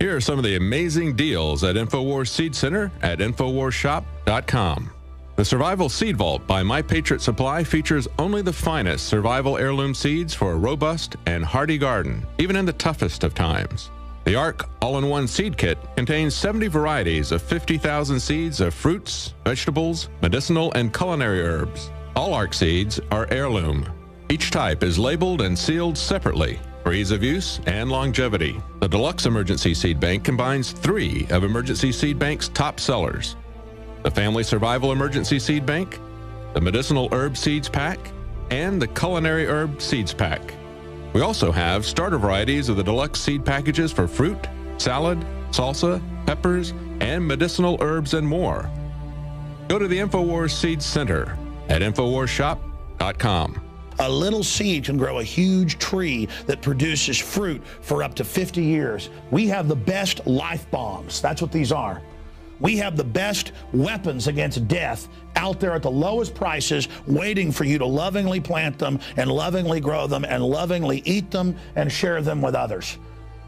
Here are some of the amazing deals at InfoWars Seed Center at InfoWarsShop.com. The Survival Seed Vault by My Patriot Supply features only the finest survival heirloom seeds for a robust and hardy garden, even in the toughest of times. The ARC All-in-One Seed Kit contains 70 varieties of 50,000 seeds of fruits, vegetables, medicinal, and culinary herbs. All ARC seeds are heirloom. Each type is labeled and sealed separately for ease of use and longevity. The Deluxe Emergency Seed Bank combines 3 of Emergency Seed Bank's top sellers: the Family Survival Emergency Seed Bank, the Medicinal Herb Seeds Pack, and the Culinary Herb Seeds Pack. We also have starter varieties of the deluxe seed packages for fruit, salad, salsa, peppers, and medicinal herbs and more. Go to the InfoWars Seed Center at InfoWarsShop.com. A little seed can grow a huge tree that produces fruit for up to 50 years. We have the best life bombs. That's what these are. We have the best weapons against death out there at the lowest prices, waiting for you to lovingly plant them and lovingly grow them and lovingly eat them and share them with others.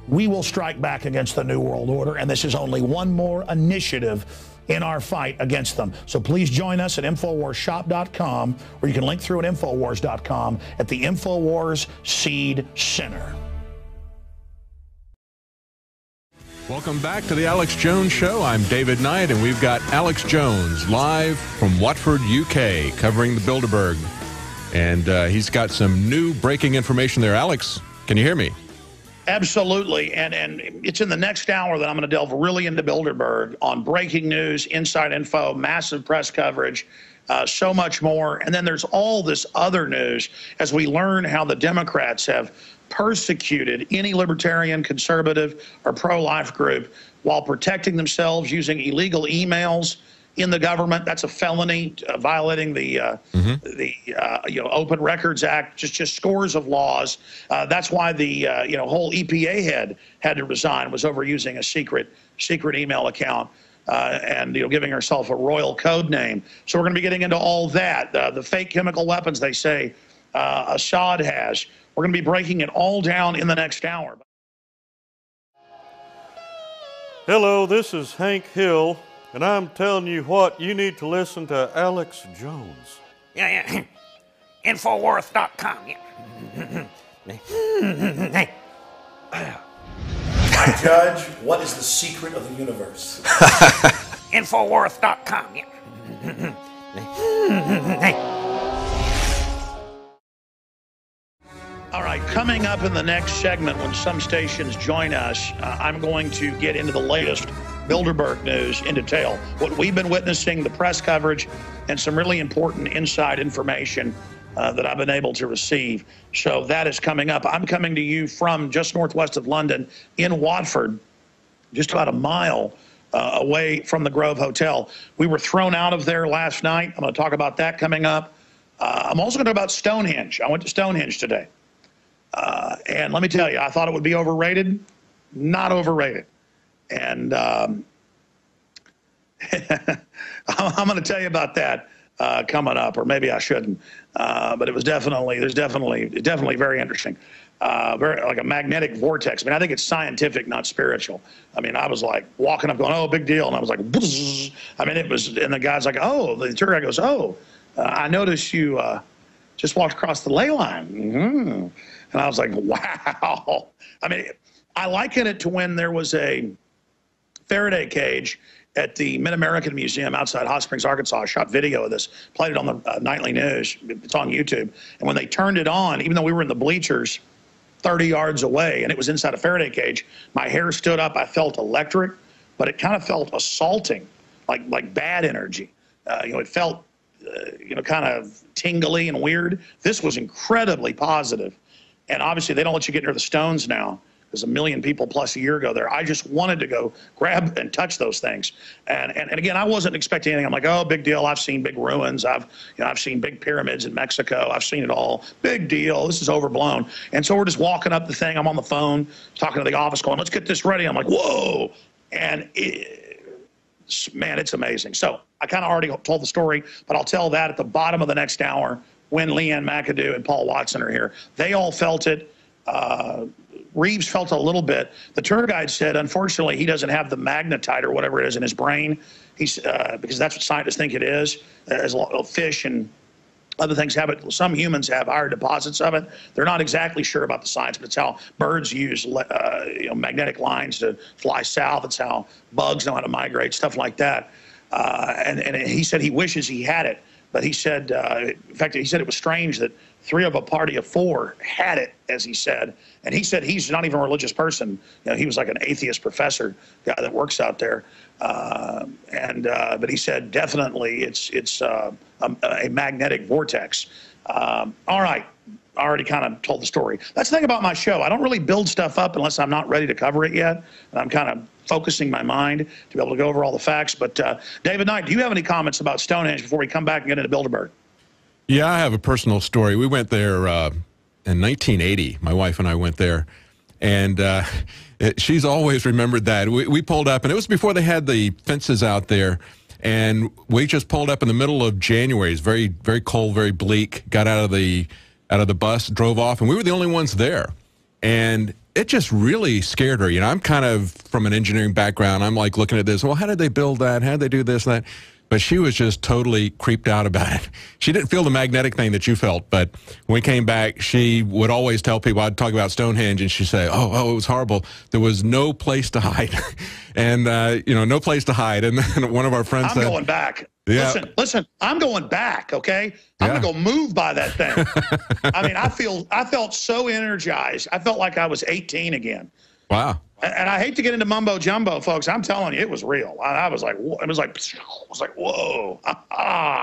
We will strike back against the New World Order, and this is only one more initiative in our fight against them. So please join us at InfoWarsShop.com, or you can link through at Infowars.com at the InfoWars Seed Center. Welcome back to the Alex Jones Show. I'm David Knight, and we've got Alex Jones live from Watford, UK, covering the Bilderberg. And he's got some new breaking information there. Alex, can you hear me? Absolutely, and it's in the next hour that I'm going to delve really into Bilderberg on breaking news, inside info, massive press coverage, so much more. And then there's all this other news as we learn how the Democrats have persecuted any libertarian, conservative, or pro-life group while protecting themselves using illegal emails in the government. That's a felony, violating the Open Records Act, just scores of laws. That's why the whole EPA head had to resign, was over using a secret email account and giving herself a royal code name. So we're going to be getting into all that. The fake chemical weapons, they say, Assad has. We're going to be breaking it all down in the next hour. Hello, this is Hank Hill, and I'm telling you what, you need to listen to Alex Jones. Yeah. Infowars.com. Yeah. My judge, what is the secret of the universe? Infowars.com. Yeah. All right, coming up in the next segment when some stations join us, I'm going to get into the latest Bilderberg news in detail, what we've been witnessing, the press coverage, and some really important inside information that I've been able to receive. So that is coming up. I'm coming to you from just northwest of London in Watford, just about a mile away from the Grove Hotel. We were thrown out of there last night. I'm going to talk about that coming up. I'm also going to talk about Stonehenge. I went to Stonehenge today. And let me tell you, I thought it would be overrated. Not overrated. And I'm going to tell you about that coming up, or maybe I shouldn't. But it was definitely very interesting. Very like a magnetic vortex. I mean, I think it's scientific, not spiritual. I mean, I was like walking up going, oh, big deal. And I was like, buzz. I mean, it was, and the guy's like, oh, the tour guide goes, oh, I noticed you just walked across the ley line. Mm-hmm. And I was like, wow. I mean, I liken it to when there was a Faraday cage at the Mid-American Museum outside Hot Springs, Arkansas. I shot video of this, played it on the nightly news. It's on YouTube. And when they turned it on, even though we were in the bleachers 30 yards away and it was inside a Faraday cage, my hair stood up. I felt electric, but it kind of felt assaulting, like bad energy. It felt, kind of tingly and weird. This was incredibly positive. And obviously, they don't let you get near the stones now. There's 1 million people plus a year ago there. I just wanted to go grab and touch those things. And again, I wasn't expecting anything. I'm like, oh, big deal. I've seen big ruins. I've seen big pyramids in Mexico. I've seen it all. Big deal. This is overblown. And so we're just walking up the thing. I'm on the phone talking to the office going, let's get this ready. I'm like, whoa. And man, it's amazing. So I kind of already told the story, but I'll tell that at the bottom of the next hour when Leanne McAdoo and Paul Watson are here. They all felt it. Reeves felt a little bit. The tour guide said, unfortunately, he doesn't have the magnetite or whatever it is in his brain. He's because that's what scientists think it is. As fish and other things have it. Some humans have higher deposits of it. They're not exactly sure about the science, but it's how birds use magnetic lines to fly south. It's how bugs know how to migrate, stuff like that. And he said he wishes he had it. But he said, in fact, he said it was strange that 3 of a party of 4 had it, as he said. And he said he's not even a religious person. He was like an atheist professor guy that works out there. But he said definitely it's a magnetic vortex. All right. I already kind of told the story. That's the thing about my show. I don't really build stuff up unless I'm not ready to cover it yet. And I'm kind of focusing my mind to be able to go over all the facts. But David Knight, do you have any comments about Stonehenge before we come back and get into Bilderberg? Yeah, I have a personal story. We went there in 1980. My wife and I went there. And she's always remembered that. We pulled up, and it was before they had the fences out there. And we just pulled up in the middle of January. It's very, very cold, very bleak. Got out of the bus, drove off, and we were the only ones there. And it just really scared her. I'm kind of from an engineering background. I'm like looking at this. Well, how did they build that? How did they do this and that? But she was just totally creeped out about it. She didn't feel the magnetic thing that you felt. But when we came back, she would always tell people, I'd talk about Stonehenge, and she'd say, oh, it was horrible. There was no place to hide. And, no place to hide. And then one of our friends said, I'm going back. Yeah. Listen, I'm going back, okay? I'm going to go move by that thing. I mean, I felt so energized. I felt like I was 18 again. Wow. And I hate to get into mumbo jumbo, folks. I'm telling you, it was real. I was like, whoa.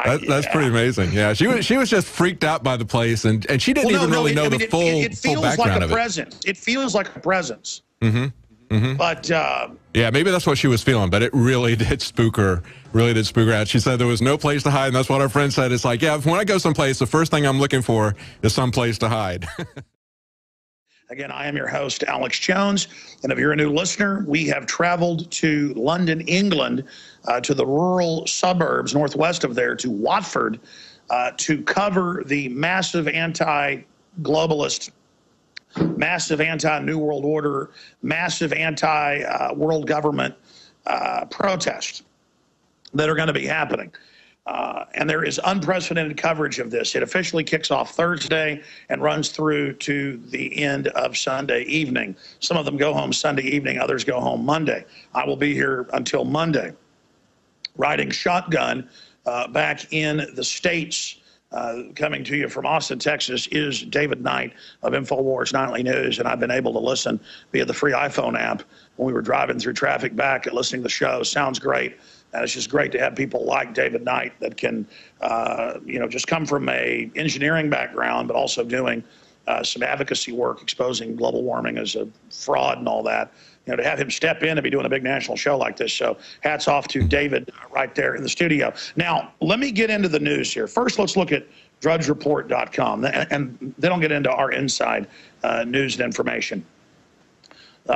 That's pretty amazing. Yeah, she was just freaked out by the place, and she didn't even really know the full background of it. It feels like a presence. Mm-hmm. Mm-hmm. But yeah, maybe that's what she was feeling, but it really did spook her. Really did spook her out. She said there was no place to hide, and that's what our friend said. It's like, yeah, when I go someplace, the first thing I'm looking for is some place to hide. Again, I am your host, Alex Jones, and if you're a new listener, we have traveled to London, England, to the rural suburbs northwest of there, to Watford, to cover the massive anti-globalist, massive anti-New World Order, massive anti-world government protests that are going to be happening. And there is unprecedented coverage of this. It officially kicks off Thursday and runs through to the end of Sunday evening. Some of them go home Sunday evening, others go home Monday. I will be here until Monday, riding shotgun back in the States. Coming to you from Austin, Texas, is David Knight of InfoWars Nightly News, and I've been able to listen via the free iPhone app when we were driving through traffic back and listening to the show. Sounds great. And it's just great to have people like David Knight that can, just come from a engineering background, but also doing some advocacy work, exposing global warming as a fraud and all that. To have him step in and be doing a big national show like this. So hats off to David right there in the studio. Now, let me get into the news here. First, let's look at drudgereport.com, and then I'll get into our inside news and information.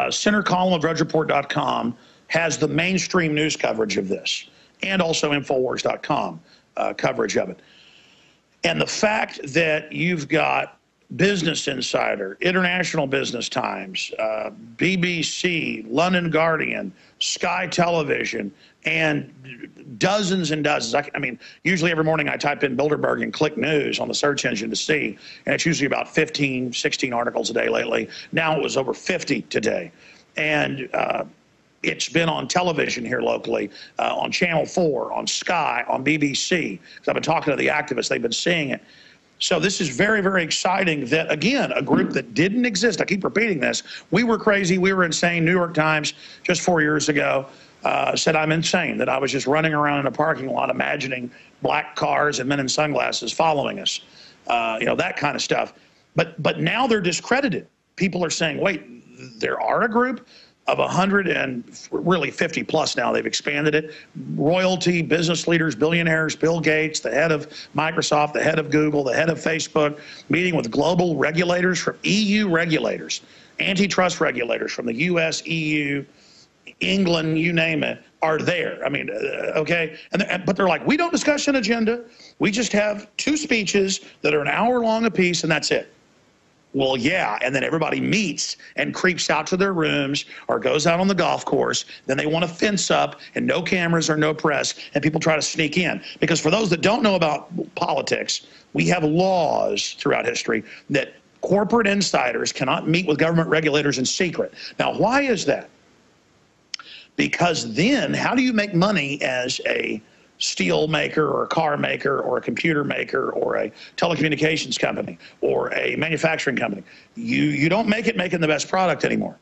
Center column of drudgereport.com has the mainstream news coverage of this, and also Infowars.com coverage of it. And the fact that you've got Business Insider, International Business Times, BBC, London Guardian, Sky Television, and dozens and dozens. I mean, usually every morning I type in Bilderberg and click news on the search engine to see, and it's usually about 15, 16 articles a day lately. Now it was over 50 today. And it's been on television here locally, on Channel 4, on Sky, on BBC. Because I've been talking to the activists, they've been seeing it. So this is very, very exciting that, again, a group that didn't exist, I keep repeating this, we were crazy, we were insane. New York Times, just 4 years ago, said I'm insane, that I was just running around in a parking lot imagining black cars and men in sunglasses following us, that kind of stuff. But now they're discredited. People are saying, wait, there are a group of 100 and really 50 plus now. They've expanded it. Royalty, business leaders, billionaires, Bill Gates, the head of Microsoft, the head of Google, the head of Facebook, meeting with global regulators from EU regulators, antitrust regulators from the US, EU, England, you name it, are there. I mean, okay. But they're like, we don't discuss an agenda. We just have 2 speeches that are an hour long apiece, and that's it. Well, yeah, and then everybody meets and creeps out to their rooms or goes out on the golf course. Then they want to fence up and no cameras or no press, and people try to sneak in. Because for those that don't know about politics, we have laws throughout history that corporate insiders cannot meet with government regulators in secret. Now, why is that? Because then how do you make money as a steel maker or a car maker or a computer maker or a telecommunications company or a manufacturing company? You don't make it making the best product anymore.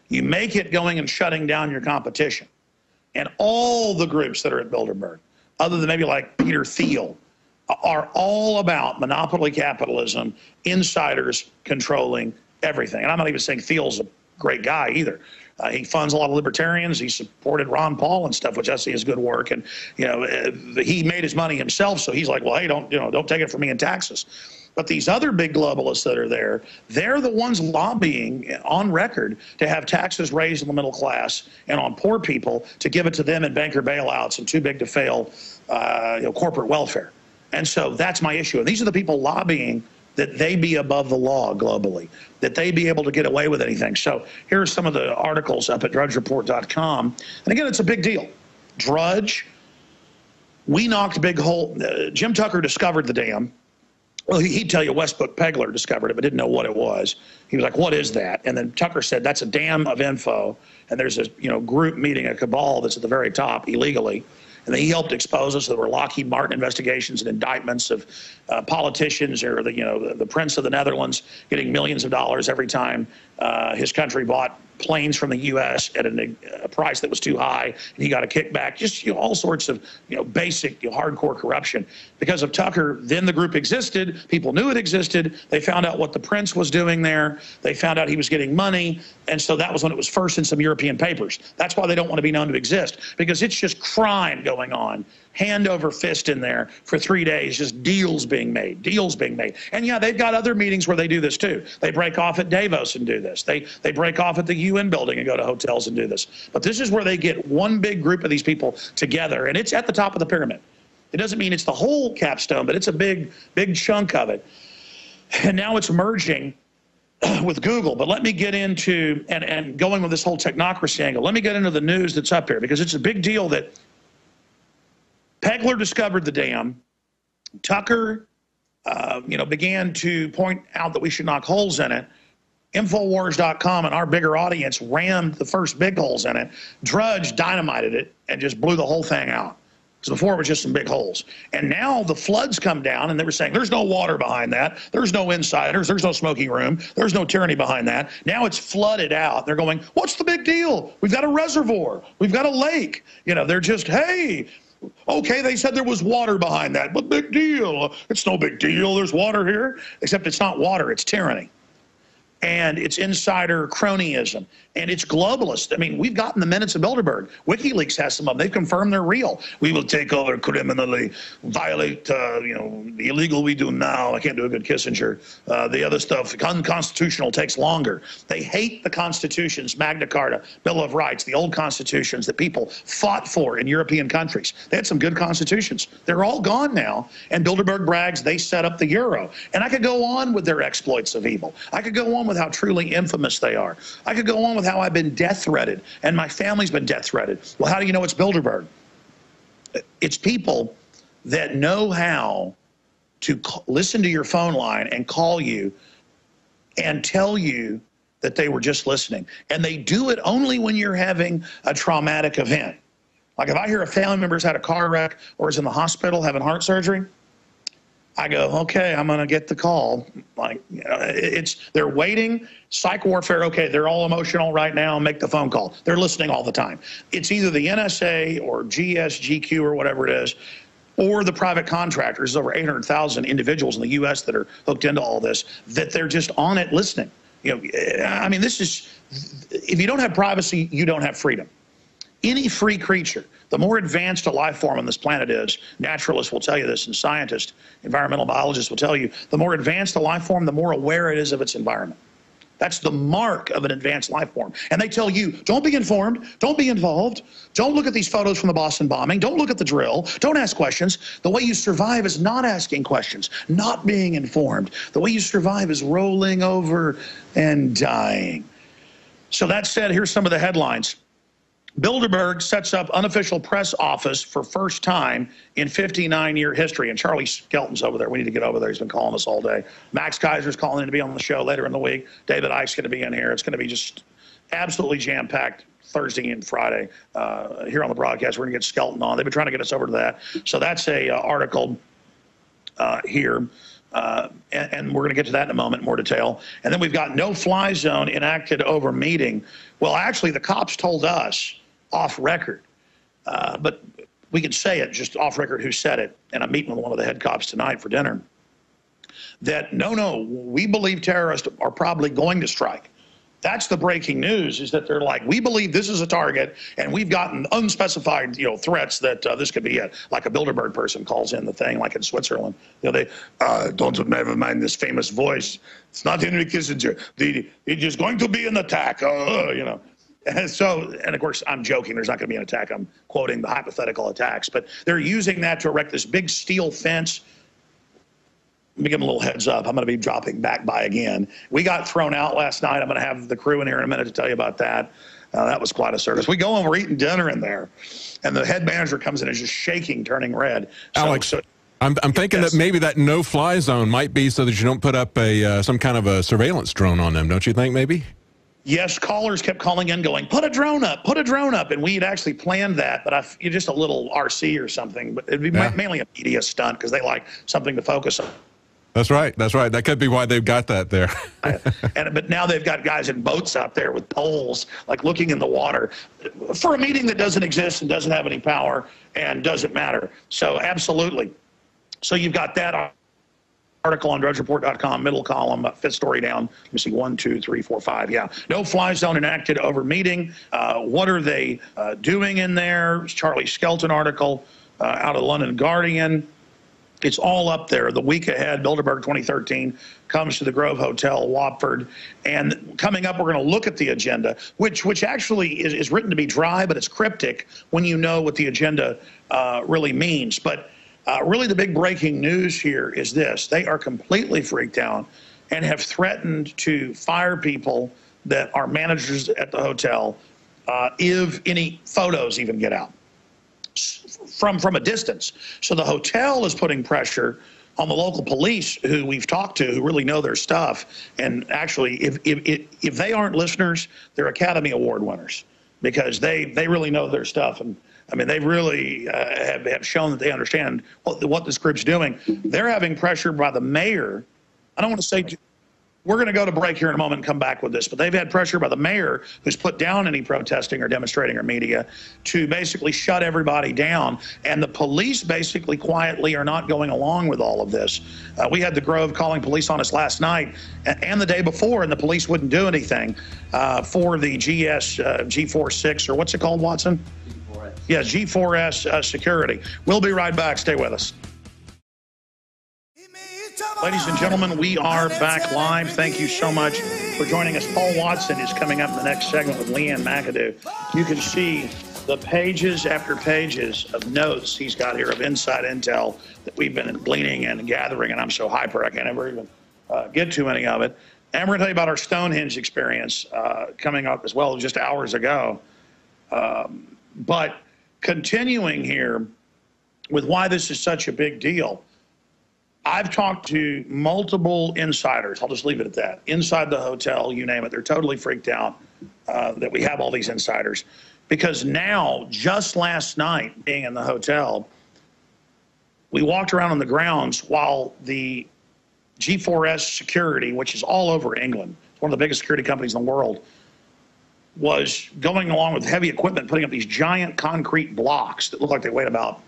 You make it going and shutting down your competition. And all the groups that are at Bilderberg, other than maybe like Peter Thiel, are all about monopoly capitalism, insiders controlling everything. And I'm not even saying Thiel's a great guy either. He funds a lot of libertarians. He supported Ron Paul and stuff, which I see is good work. And he made his money himself, so he's like, well, hey, don't take it from me in taxes. But these other big globalists that are there, they're the ones lobbying on record to have taxes raised in the middle class and on poor people to give it to them in banker bailouts and too big to fail corporate welfare. And so that's my issue. And these are the people lobbying that they be above the law globally, that they be able to get away with anything. So here are some of the articles up at drudgereport.com. And again, it's a big deal. Drudge, we knocked big hole. Jim Tucker discovered the dam. Well, he'd tell you Westbrook Pegler discovered it, but didn't know what it was. He was like, what is that? And then Tucker said, that's a dam of info. And there's a group meeting, a cabal that's at the very top illegally. And then he helped expose us. There were Lockheed Martin investigations and indictments of politicians or the Prince of the Netherlands getting millions of dollars every time his country bought planes from the U.S. at a price that was too high, and he got a kickback. Just all sorts of basic hardcore corruption. Because of Tucker, then the group existed. People knew it existed. They found out what the Prince was doing there. They found out he was getting money, and so that was when it was first in some European papers. That's why they don't want to be known to exist, because it's just crime going on, hand over fist in there for 3 days, just deals being made. And yeah, they've got other meetings where they do this too. They break off at Davos and do this. They break off at the UN building and go to hotels and do this. But this is where they get one big group of these people together, and it's at the top of the pyramid. It doesn't mean it's the whole capstone, but it's a big chunk of it. And now it's merging with Google. But let me get into, and going with this whole technocracy angle, let me get into the news that's up here, because it's a big deal that Pegler discovered the dam. Tucker, began to point out that we should knock holes in it. Infowars.com and our bigger audience rammed the first big holes in it. Drudge dynamited it and just blew the whole thing out. Because before it was just some big holes. And now the floods come down, and they were saying there's no water behind that. There's no insiders. There's no smoking room. There's no tyranny behind that. Now it's flooded out. They're going, what's the big deal? We've got a reservoir. We've got a lake. They're just, hey, okay, they said there was water behind that, but big deal. It's no big deal. There's water here. Except it's not water. It's tyranny. And it's insider cronyism, and it's globalist. I mean, we've gotten the minutes of Bilderberg. WikiLeaks has some of them. They've confirmed they're real. We will take over criminally, violate, the illegal we do now. I can't do a good Kissinger. The other stuff, unconstitutional, takes longer. They hate the constitutions, Magna Carta, Bill of Rights, the old constitutions that people fought for in European countries. They had some good constitutions. They're all gone now, and Bilderberg brags they set up the euro. And I could go on with their exploits of evil. I could go on with how truly infamous they are. I could go on with how I've been death-threated, and my family's been death-threated. Well, how do you know it's Bilderberg? It's people that know how to listen to your phone line and call you and tell you that they were just listening. And they do it only when you're having a traumatic event. Like if I hear a family member's had a car wreck or is in the hospital having heart surgery, I go, okay, I'm going to get the call. Like, they're waiting, psych warfare, okay, they're all emotional right now, make the phone call. They're listening all the time. It's either the NSA or GSGQ or whatever it is, or the private contractors. There's over 800,000 individuals in the U.S. that are hooked into all this, that they're just on it listening. I mean, this is, if you don't have privacy, you don't have freedom. Any free creature, the more advanced a life form on this planet is, naturalists will tell you this, and scientists, environmental biologists will tell you, the more advanced a life form, the more aware it is of its environment. That's the mark of an advanced life form. And they tell you, don't be informed, don't be involved, don't look at these photos from the Boston bombing, don't look at the drill, don't ask questions. The way you survive is not asking questions, not being informed. The way you survive is rolling over and dying. So that said, here's some of the headlines. Bilderberg sets up unofficial press office for first time in 59-year history. And Charlie Skelton's over there. We need to get over there. He's been calling us all day. Max Kaiser's calling in to be on the show later in the week. David Icke's going to be in here. It's going to be just absolutely jam-packed Thursday and Friday here on the broadcast. We're going to get Skelton on. They've been trying to get us over to that. So that's a article here. And we're going to get to that in a moment, more detail. And then we've got no-fly zone enacted over meeting. Well, actually, the cops told us off record, but we can say it just off record who said it, and I'm meeting with one of the head cops tonight for dinner, that no, we believe terrorists are probably going to strike. That's the breaking news, is that they're like, we believe this is a target, and we've gotten unspecified, threats that this could be it. Like a Bilderberg person calls in the thing, like in Switzerland. They don't never mind this famous voice. It's not Henry Kissinger. It is going to be an attack. And so, and of course, I'm joking. There's not going to be an attack. I'm quoting the hypothetical attacks, but they're using that to erect this big steel fence. Let me give them a little heads up. I'm going to be dropping back by again. We got thrown out last night. I'm going to have the crew in here in a minute to tell you about that. That was quite a service. We go and we're eating dinner in there, and the head manager comes in and is just shaking, turning red. Alex, I'm thinking that maybe that no-fly zone might be so that you don't put up some kind of a surveillance drone on them, don't you think, maybe? Yes, callers kept calling in going, put a drone up, put a drone up. And we had actually planned that, but just a little RC or something. But it'd be mainly a media stunt because they like something to focus on. That's right. That's right. That could be why they've got that there. But now they've got guys in boats out there with poles, like looking in the water for a meeting that doesn't exist and doesn't have any power and doesn't matter. So absolutely. So you've got that article on drudgereport.com, middle column, fifth story down. Let me see, 1, 2, 3, 4, 5. Yeah. No fly zone enacted over meeting. What are they doing in there? Charlie Skelton article out of the London Guardian. It's all up there. The week ahead, Bilderberg 2013 comes to the Grove Hotel, Watford. And coming up, we're going to look at the agenda, which actually is written to be dry, but it's cryptic when you know what the agenda really means. But Really, the big breaking news here is this. They are completely freaked out and have threatened to fire people that are managers at the hotel if any photos even get out from a distance. So the hotel is putting pressure on the local police, who we've talked to, who really know their stuff. And actually, if they aren't listeners, they're Academy Award winners, because they really know their stuff. And I mean, they really have shown that they understand what this group's doing. They're having pressure by the mayor. I don't want to say, we're going to go to break here in a moment and come back with this, but they've had pressure by the mayor, who's put down any protesting or demonstrating or media, to basically shut everybody down. And the police basically quietly are not going along with all of this. We had the Grove calling police on us last night and the day before, and the police wouldn't do anything for the G46, or what's it called, Watson? G4S. Yeah, G4S security. We'll be right back. Stay with us. Ladies and gentlemen, we are back live. Thank you so much for joining us. Paul Watson is coming up in the next segment with Leanne McAdoo. You can see the pages after pages of notes he's got here of inside intel that we've been gleaning and gathering, and I'm so hyper I can't ever even get to any of it. And we're going to tell you about our Stonehenge experience coming up as well just hours ago. But continuing here with why this is such a big deal, I've talked to multiple insiders. I'll just leave it at that. Inside the hotel, you name it. They're totally freaked out that we have all these insiders. Because now, just last night, being in the hotel, we walked around on the grounds while the G4S security, which is all over England, one of the biggest security companies in the world, was going along with heavy equipment, putting up these giant concrete blocks that look like they weighed about,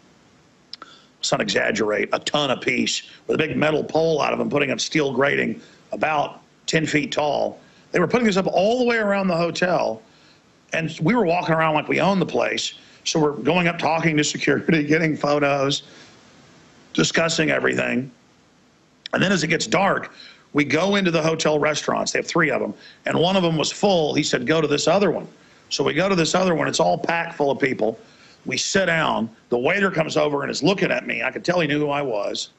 let's not exaggerate, a ton apiece, with a big metal pole out of them, putting up steel grating about 10 feet tall. They were putting this up all the way around the hotel, and we were walking around like we own the place. So we're going up, talking to security, getting photos, discussing everything. And then as it gets dark, we go into the hotel restaurants. They have 3 of them, and one of them was full. He said, go to this other one. So we go to this other one. It's all packed full of people. We sit down. The waiter comes over and is looking at me. I could tell he knew who I was,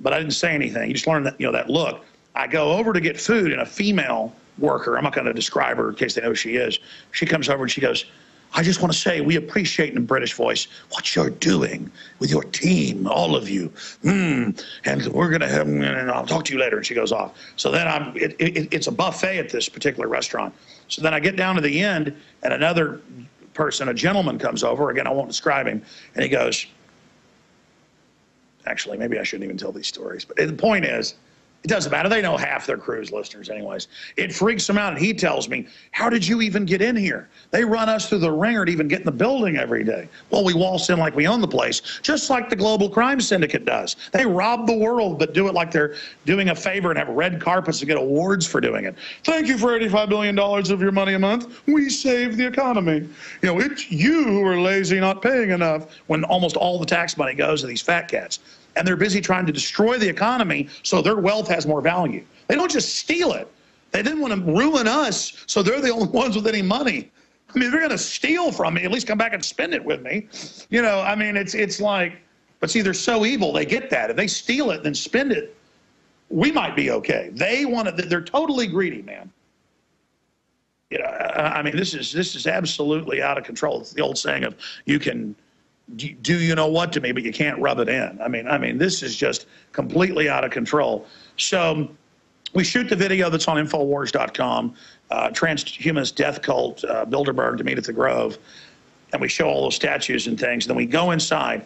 but I didn't say anything. He just learned that, that look. I go over to get food, and a female worker, I'm not going to describe her in case they know who she is. She comes over and she goes, I just want to say we appreciate in a British voice what you're doing with your team, all of you. And we're going to have, and I'll talk to you later. And she goes off. So then it's a buffet at this particular restaurant. So then I get down to the end, and another person, a gentleman, comes over. Again, I won't describe him. And he goes, actually, maybe I shouldn't even tell these stories. But the point is, it doesn't matter. They know half their crew's listeners anyways. It freaks them out, and he tells me, how did you even get in here? They run us through the ringer to even get in the building every day. Well, we waltz in like we own the place, just like the global crime syndicate does. They rob the world, but do it like they're doing a favor and have red carpets to get awards for doing it. Thank you for $85 billion of your money a month. We save the economy. It's you who are lazy, not paying enough, when almost all the tax money goes to these fat cats. And they're busy trying to destroy the economy so their wealth has more value. They don't just steal it. They didn't want to ruin us so they're the only ones with any money. I mean, if they're going to steal from me, at least come back and spend it with me. I mean, it's like, but see, they're so evil, they get that. If they steal it, then spend it, we might be okay. They want it, they're totally greedy, man. I mean, this is absolutely out of control. It's the old saying of, you can do you know what to me, but you can't rub it in. I mean, this is just completely out of control. So we shoot the video that's on Infowars.com, transhumanist death cult, Bilderberg to meet at the Grove, and we show all those statues and things. And then we go inside,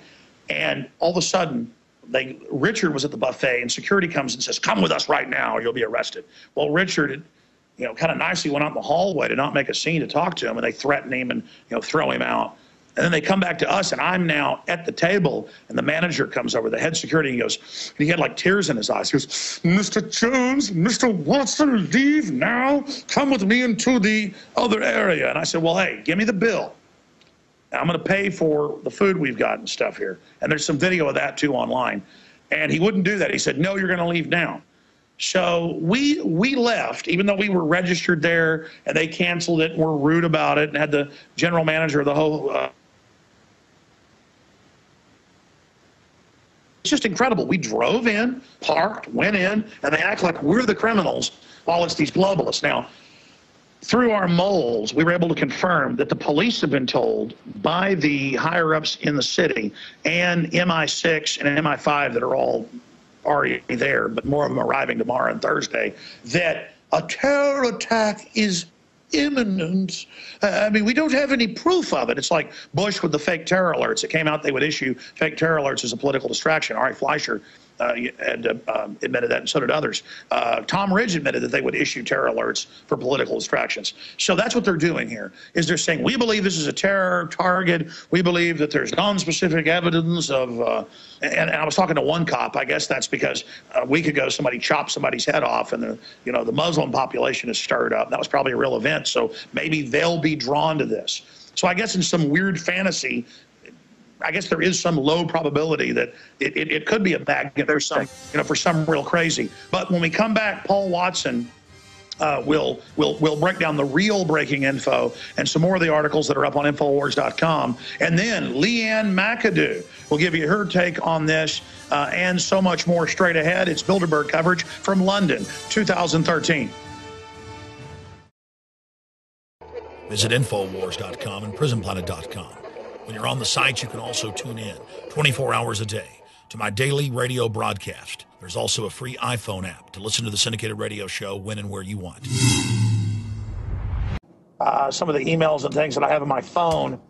and all of a sudden, Richard was at the buffet, and security comes and says, come with us right now or you'll be arrested. Well, Richard, kind of nicely went out in the hallway to not make a scene to talk to him, and they threaten him and, throw him out. And then they come back to us, and I'm now at the table, and the manager comes over, the head security, and he goes, and he had like tears in his eyes. He goes, Mr. Jones, Mr. Watson, leave now. Come with me into the other area. And I said, well, hey, give me the bill. I'm going to pay for the food we've got and stuff here. And there's some video of that, too, online. And he wouldn't do that. He said, no, you're going to leave now. So we left, even though we were registered there, and they canceled it and were rude about it and had the general manager of the whole just incredible. We drove in, parked, went in, and they act like we're the criminals while it's these globalists. Now, through our moles, we were able to confirm that the police have been told by the higher-ups in the city and MI6 and MI5 that are all already there, but more of them arriving tomorrow and Thursday, that a terror attack is imminent. I mean, we don't have any proof of it. It's like Bush with the fake terror alerts. It came out they would issue fake terror alerts as a political distraction. Ari Fleischer had admitted that, and so did others. Tom Ridge admitted that they would issue terror alerts for political distractions. So that's what they're doing here, is they're saying, we believe this is a terror target. We believe that there's non-specific evidence of, and I was talking to one cop. I guess that's because a week ago somebody chopped somebody's head off, and the Muslim population is stirred up. That was probably a real event, so maybe they'll be drawn to this. So I guess in some weird fantasy, I guess there is some low probability that it could be a bad if there's some, for some real crazy. But when we come back, Paul Watson will break down the real breaking info and some more of the articles that are up on Infowars.com. And then Leanne McAdoo will give you her take on this and so much more straight ahead. It's Bilderberg coverage from London, 2013. Visit Infowars.com and PrisonPlanet.com. When you're on the site, you can also tune in 24 hours a day to my daily radio broadcast. There's also a free iPhone app to listen to the syndicated radio show when and where you want. Some of the emails and things that I have on my phone.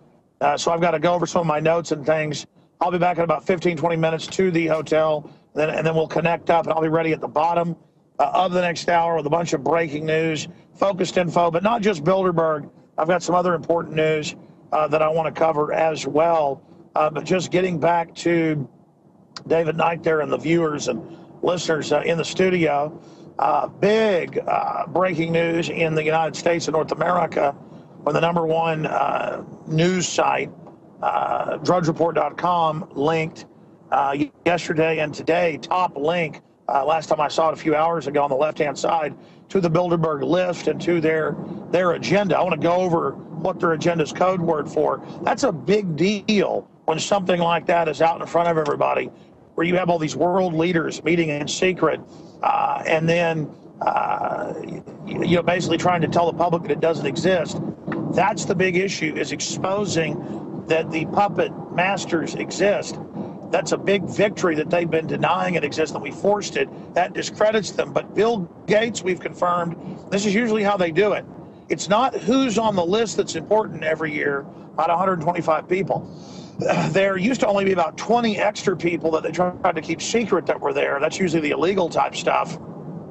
So I've got to go over some of my notes and things. I'll be back in about 15, 20 minutes to the hotel, and then we'll connect up, and I'll be ready at the bottom of the next hour with a bunch of breaking news, focused info, but not just Bilderberg. I've got some other important news that I want to cover as well. But just getting back to David Knight there and the viewers and listeners in the studio, big breaking news in the United States and North America, when the #1 news site, drudgereport.com, linked yesterday and today, top link, last time I saw it a few hours ago on the left-hand side, to the Bilderberg list and to their agenda. I want to go over what their agenda is code word for. That's a big deal when something like that is out in front of everybody, where you have all these world leaders meeting in secret and then basically trying to tell the public that it doesn't exist. That's the big issue, is exposing that the puppet masters exist. That's a big victory that they've been denying it exists, that we forced it. That discredits them. But Bill Gates, we've confirmed, this is usually how they do it. It's not who's on the list that's important every year, about 125 people. There used to only be about 20 extra people that they tried to keep secret that were there. That's usually the illegal type stuff,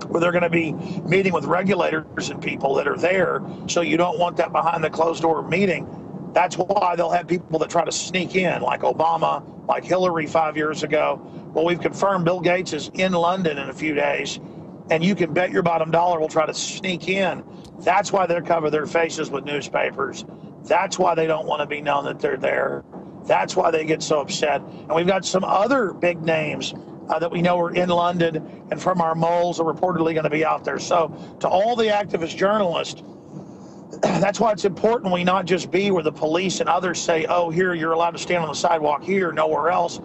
where they're going to be meeting with regulators and people that are there, so you don't want that behind the closed door meeting. That's why they'll have people that try to sneak in, like Obama, like Hillary 5 years ago. Well, we've confirmed Bill Gates is in London in a few days, and you can bet your bottom dollar we'll try to sneak in. That's why they cover their faces with newspapers. That's why they don't want to be known that they're there. That's why they get so upset. And we've got some other big names that we know are in London and from our moles are reportedly going to be out there. So to all the activist journalists, that's why it's important we not just be where the police and others say, oh, here, you're allowed to stand on the sidewalk here, nowhere else.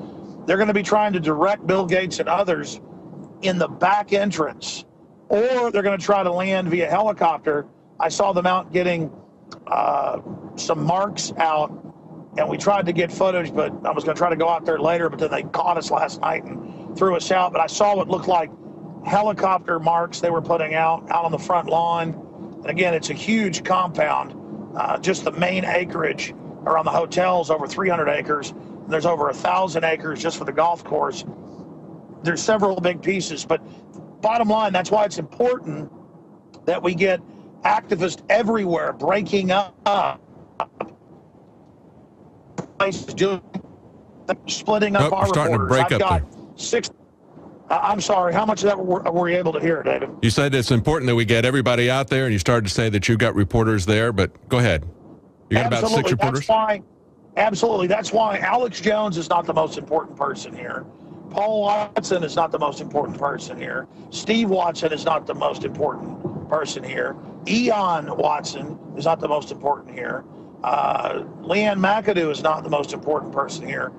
They're going to be trying to direct Bill Gates and others in the back entrance, or they're going to try to land via helicopter. I saw them out getting some marks out, and we tried to get footage, but I was going to try to go out there later, but then they caught us last night and threw us out. But I saw what looked like helicopter marks they were putting out on the front lawn. And again, it's a huge compound. Just the main acreage around the hotel's over 300 acres. And there's over 1,000 acres just for the golf course. There's several big pieces, but bottom line, that's why it's important that we get activists everywhere breaking up. Places doing, splitting up our starting reporters. to break I've up got there. 6. I'm sorry, how much of that were you able to hear, David? You said it's important that we get everybody out there, and you started to say that you got reporters there, but go ahead. You got about 6 reporters? Absolutely. That's why Alex Jones is not the most important person here. Paul Watson is not the most important person here. Steve Watson is not the most important person here. Eon Watson is not the most important here. Leanne McAdoo is not the most important person here.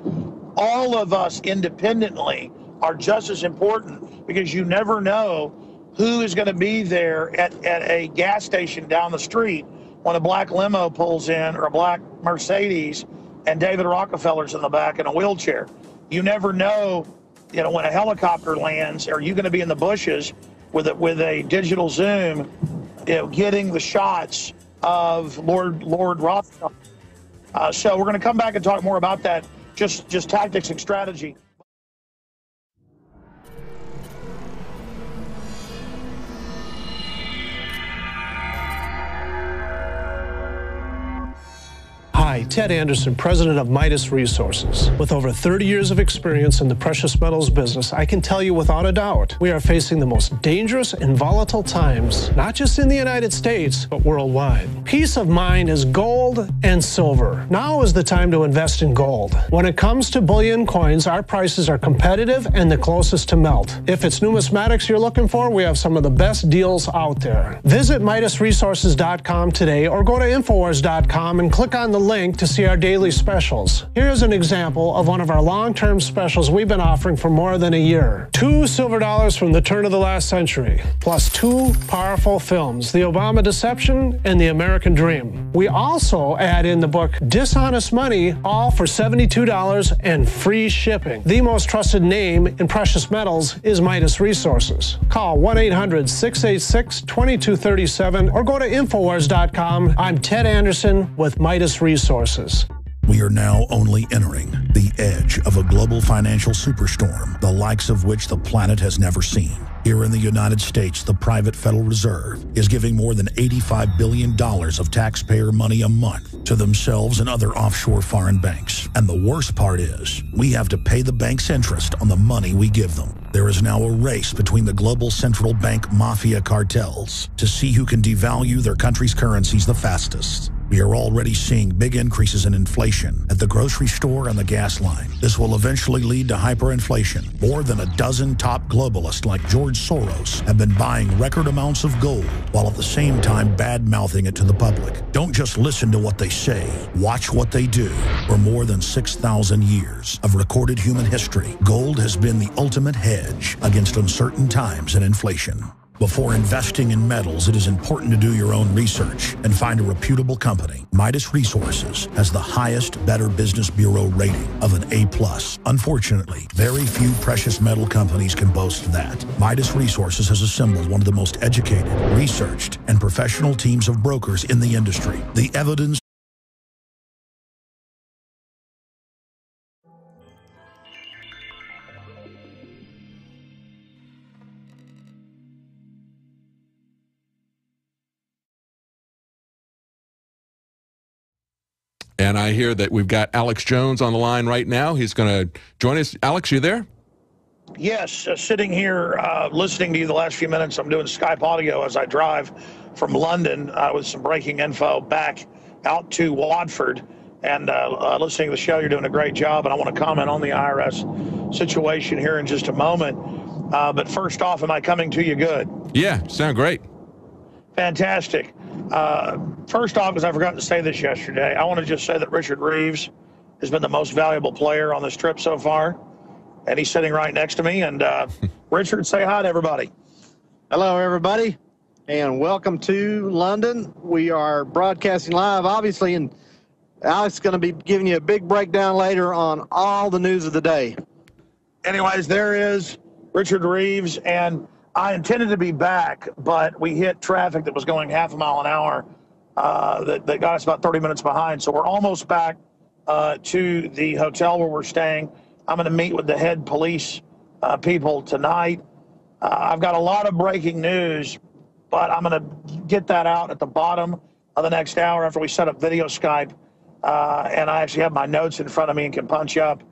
all of us independently are just as important, because you never know who is going to be there at a gas station down the street when a black limo pulls in, or a black Mercedes, and David Rockefeller's in the back in a wheelchair. You never know, when a helicopter lands, are you going to be in the bushes with a digital zoom, getting the shots of Lord Rothschild? So we're going to come back and talk more about that, just tactics and strategy. Hi, Ted Anderson, president of Midas Resources. With over 30 years of experience in the precious metals business, I can tell you without a doubt, we are facing the most dangerous and volatile times, not just in the United States, but worldwide. Peace of mind is gold and silver. Now is the time to invest in gold. When it comes to bullion coins, our prices are competitive and the closest to melt. If it's numismatics you're looking for, we have some of the best deals out there. Visit MidasResources.com today, or go to Infowars.com and click on the link to see our daily specials. Here's an example of one of our long-term specials we've been offering for more than a year. 2 silver dollars from the turn of the last century, plus 2 powerful films, The Obama Deception and The American Dream. We also add in the book Dishonest Money, all for $72 and free shipping. The most trusted name in precious metals is Midas Resources. Call 1-800-686-2237 or go to Infowars.com. I'm Ted Anderson with Midas Resources. We are now only entering the edge of a global financial superstorm, the likes of which the planet has never seen. Here in the United States, the private Federal Reserve is giving more than $85 billion of taxpayer money a month to themselves and other offshore foreign banks. And the worst part is, we have to pay the bank's interest on the money we give them. There is now a race between the global central bank mafia cartels to see who can devalue their country's currencies the fastest. We are already seeing big increases in inflation at the grocery store and the gas line. This will eventually lead to hyperinflation. More than a dozen top globalists like George Soros have been buying record amounts of gold, while at the same time bad-mouthing it to the public. Don't just listen to what they say, watch what they do. For more than 6,000 years of recorded human history, gold has been the ultimate hedge against uncertain times and inflation. Before investing in metals, it is important to do your own research and find a reputable company. Midas Resources has the highest Better Business Bureau rating of an A+. Unfortunately, very few precious metal companies can boast that. Midas Resources has assembled one of the most educated, researched, and professional teams of brokers in the industry. The evidence And I hear that we've got Alex Jones on the line right now. He's going to join us. Alex, you there? Yes, sitting here listening to you the last few minutes. I'm doing Skype audio as I drive from London with some breaking info back out to Watford, and listening to the show. You're doing a great job, and I want to comment on the IRS situation here in just a moment. But first off, am I coming to you good? Yeah, sound great. Fantastic. First off, because I forgot to say this yesterday, I want to just say that Richard Reeves has been the most valuable player on this trip so far, and he's sitting right next to me. And Richard, say hi to everybody. Hello, everybody, and welcome to London. We are broadcasting live, obviously, and Alex is going to be giving you a big breakdown later on all the news of the day. Anyways, there is Richard Reeves, and I intended to be back, but we hit traffic that was going half a mile an hour that got us about 30 minutes behind. So we're almost back to the hotel where we're staying. I'm going to meet with the head police people tonight. I've got a lot of breaking news, but I'm going to get that out at the bottom of the next hour after we set up video Skype. And I actually have my notes in front of me and can punch up